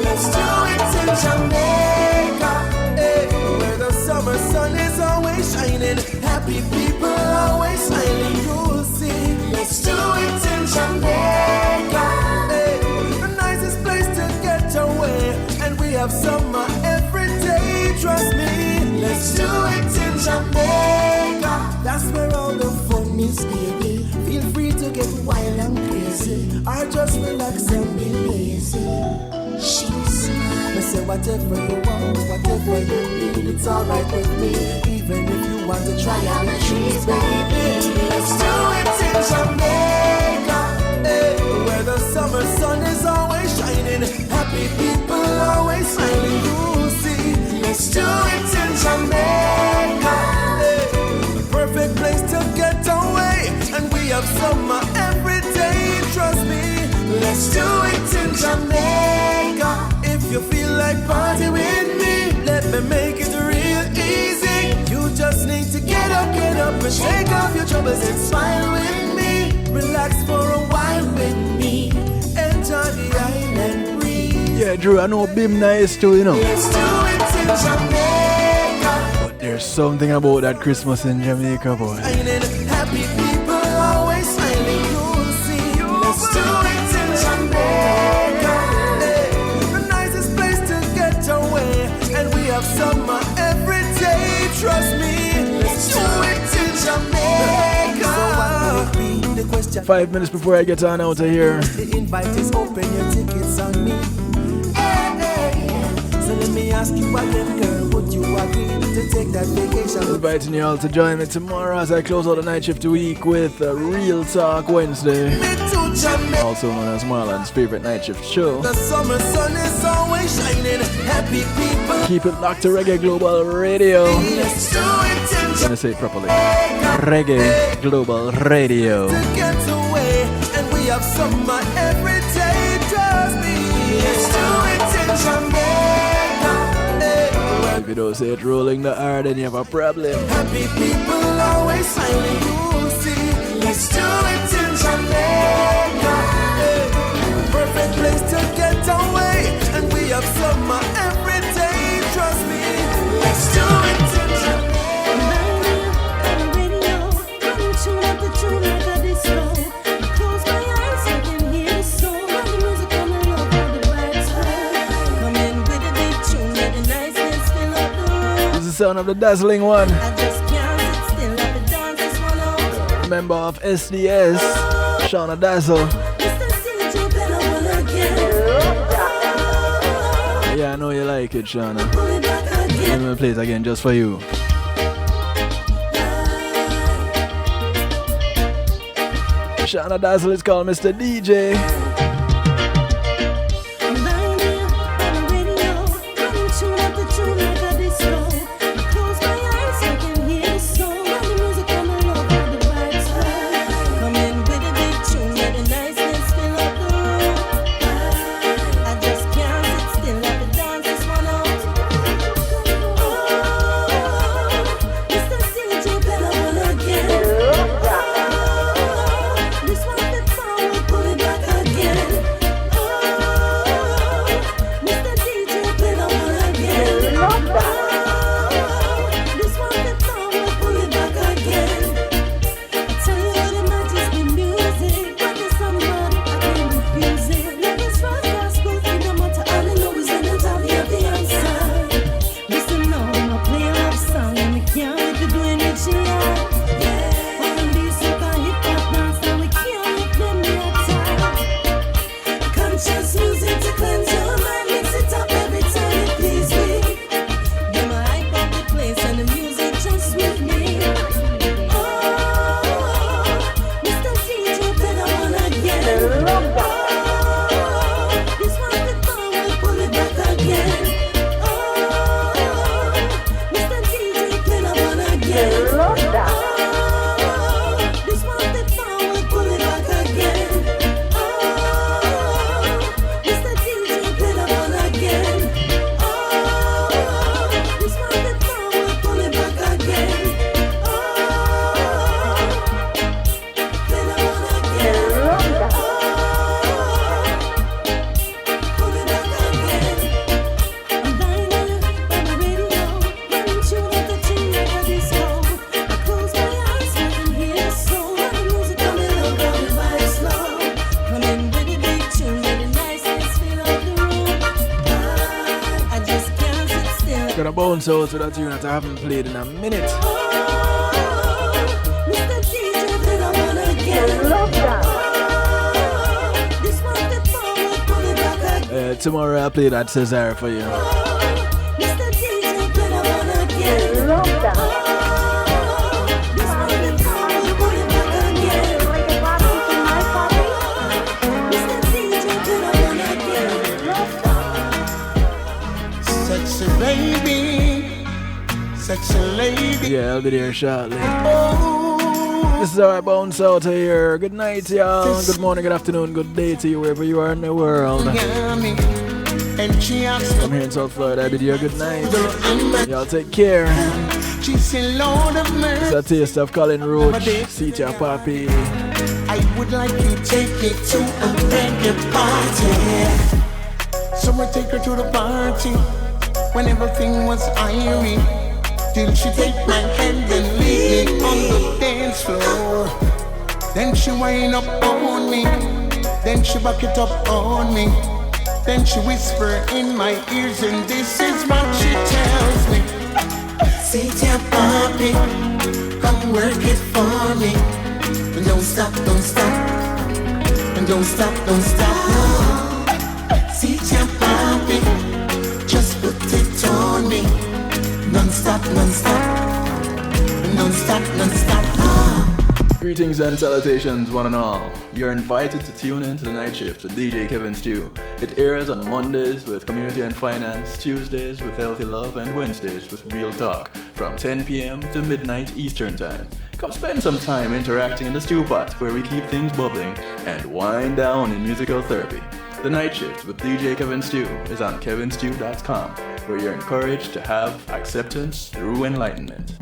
Let's do it in Jamaica, hey, where the summer sun is always shining. Happy people always smiling, you'll see. Let's do it in Jamaica, hey, the nicest place to get away. And we have summer every day, trust me. Let's do it in Jamaica. That's where all the fun is, baby. Feel free to get wild and crazy, or just relax and be lazy. She's me say whatever you want, whatever you need, it's alright with me. Even if you want to try and choose, baby. Let's do it in Jamaica, hey, where the summer sun is always shining. Happy people always smiling, you'll see. Let's do it in Jamaica, hey, perfect place to get away. And we have summer every day, trust me. Let's do it in Jamaica. If you feel like party with me, let me make it real easy. You just need to get up and shake off your troubles and smile with me. Relax for a while with me. Enjoy the island breeze. Yeah, Drew, I know Bim nice too, you know. Let's do it in Jamaica. But there's something about that Christmas in Jamaica, boy. Happy people always smiling, you'll see. Let's do it in Jamaica, hey, the nicest place to get away. And we have summer every day, trust me. Let's do it in Jamaica. So what would be the question? 5 minutes before I get on out of here. The invite is open, your tickets on me. So let me ask you again, girl, would you agree to take that vacation? Inviting you all to join me tomorrow as I close out the night shift week with Real Talk Wednesday, also known as Marlon's favorite night shift show. The summer sun is always shining. Happy people. Keep it locked to Reggae Global Radio. Let's do it in Gonna say it properly. Reggae Global Radio. to get away. And we have summer every day, trust me. Let's do it in Jamaica. If you don't say it rolling the R, then you have a problem. Happy people always smiling, you'll see. Let's do it in Jamaica, hey, perfect place to get away. And we have summer every day, trust me. Let's do it in Jamaica. Sound of the dazzling one. Member of SDS, Shauna Dazzle. Yeah, I know you like it, Shauna. Let me play it again just for you. Shauna Dazzle is called Mr. DJ. Gonna bounce out to that tune that I haven't played in a minute. Tomorrow I'll play that Cesar for you. Sexy baby, sexy lady. Yeah, I'll be there shortly. This is how I bounce out of here. Good night, y'all. Good morning, good afternoon, good day to you wherever you are in the world. I'm here in South Florida. I bid you a good night. Y'all take care. It's a taste of Colin Roach. See ya, Papi. I would like you to take me to a reggae party. Someone take her to the party when everything was irie. Till she take my hand and lead me on the dance floor. Then she wind up on me. Then she back it up on me. Then she whisper in my ears, and this is what she tells me. Sit ya, papi, come work it for me. And don't stop, don't stop. And don't stop, don't stop. Sit ya, papi, just put it on me. Non-stop, non-stop. Non-stop, non-stop. Greetings and salutations, one and all. You're invited to tune in to the night shift with DJ Kevin Stew. It airs on Mondays with Community and Finance, Tuesdays with Healthy Love, and Wednesdays with Real Talk from 10 p.m. to midnight Eastern Time. Come spend some time interacting in the stew pot where we keep things bubbling and wind down in musical therapy. The night shift with DJ Kevin Stew is on kevinstew.com, where you're encouraged to have acceptance through enlightenment.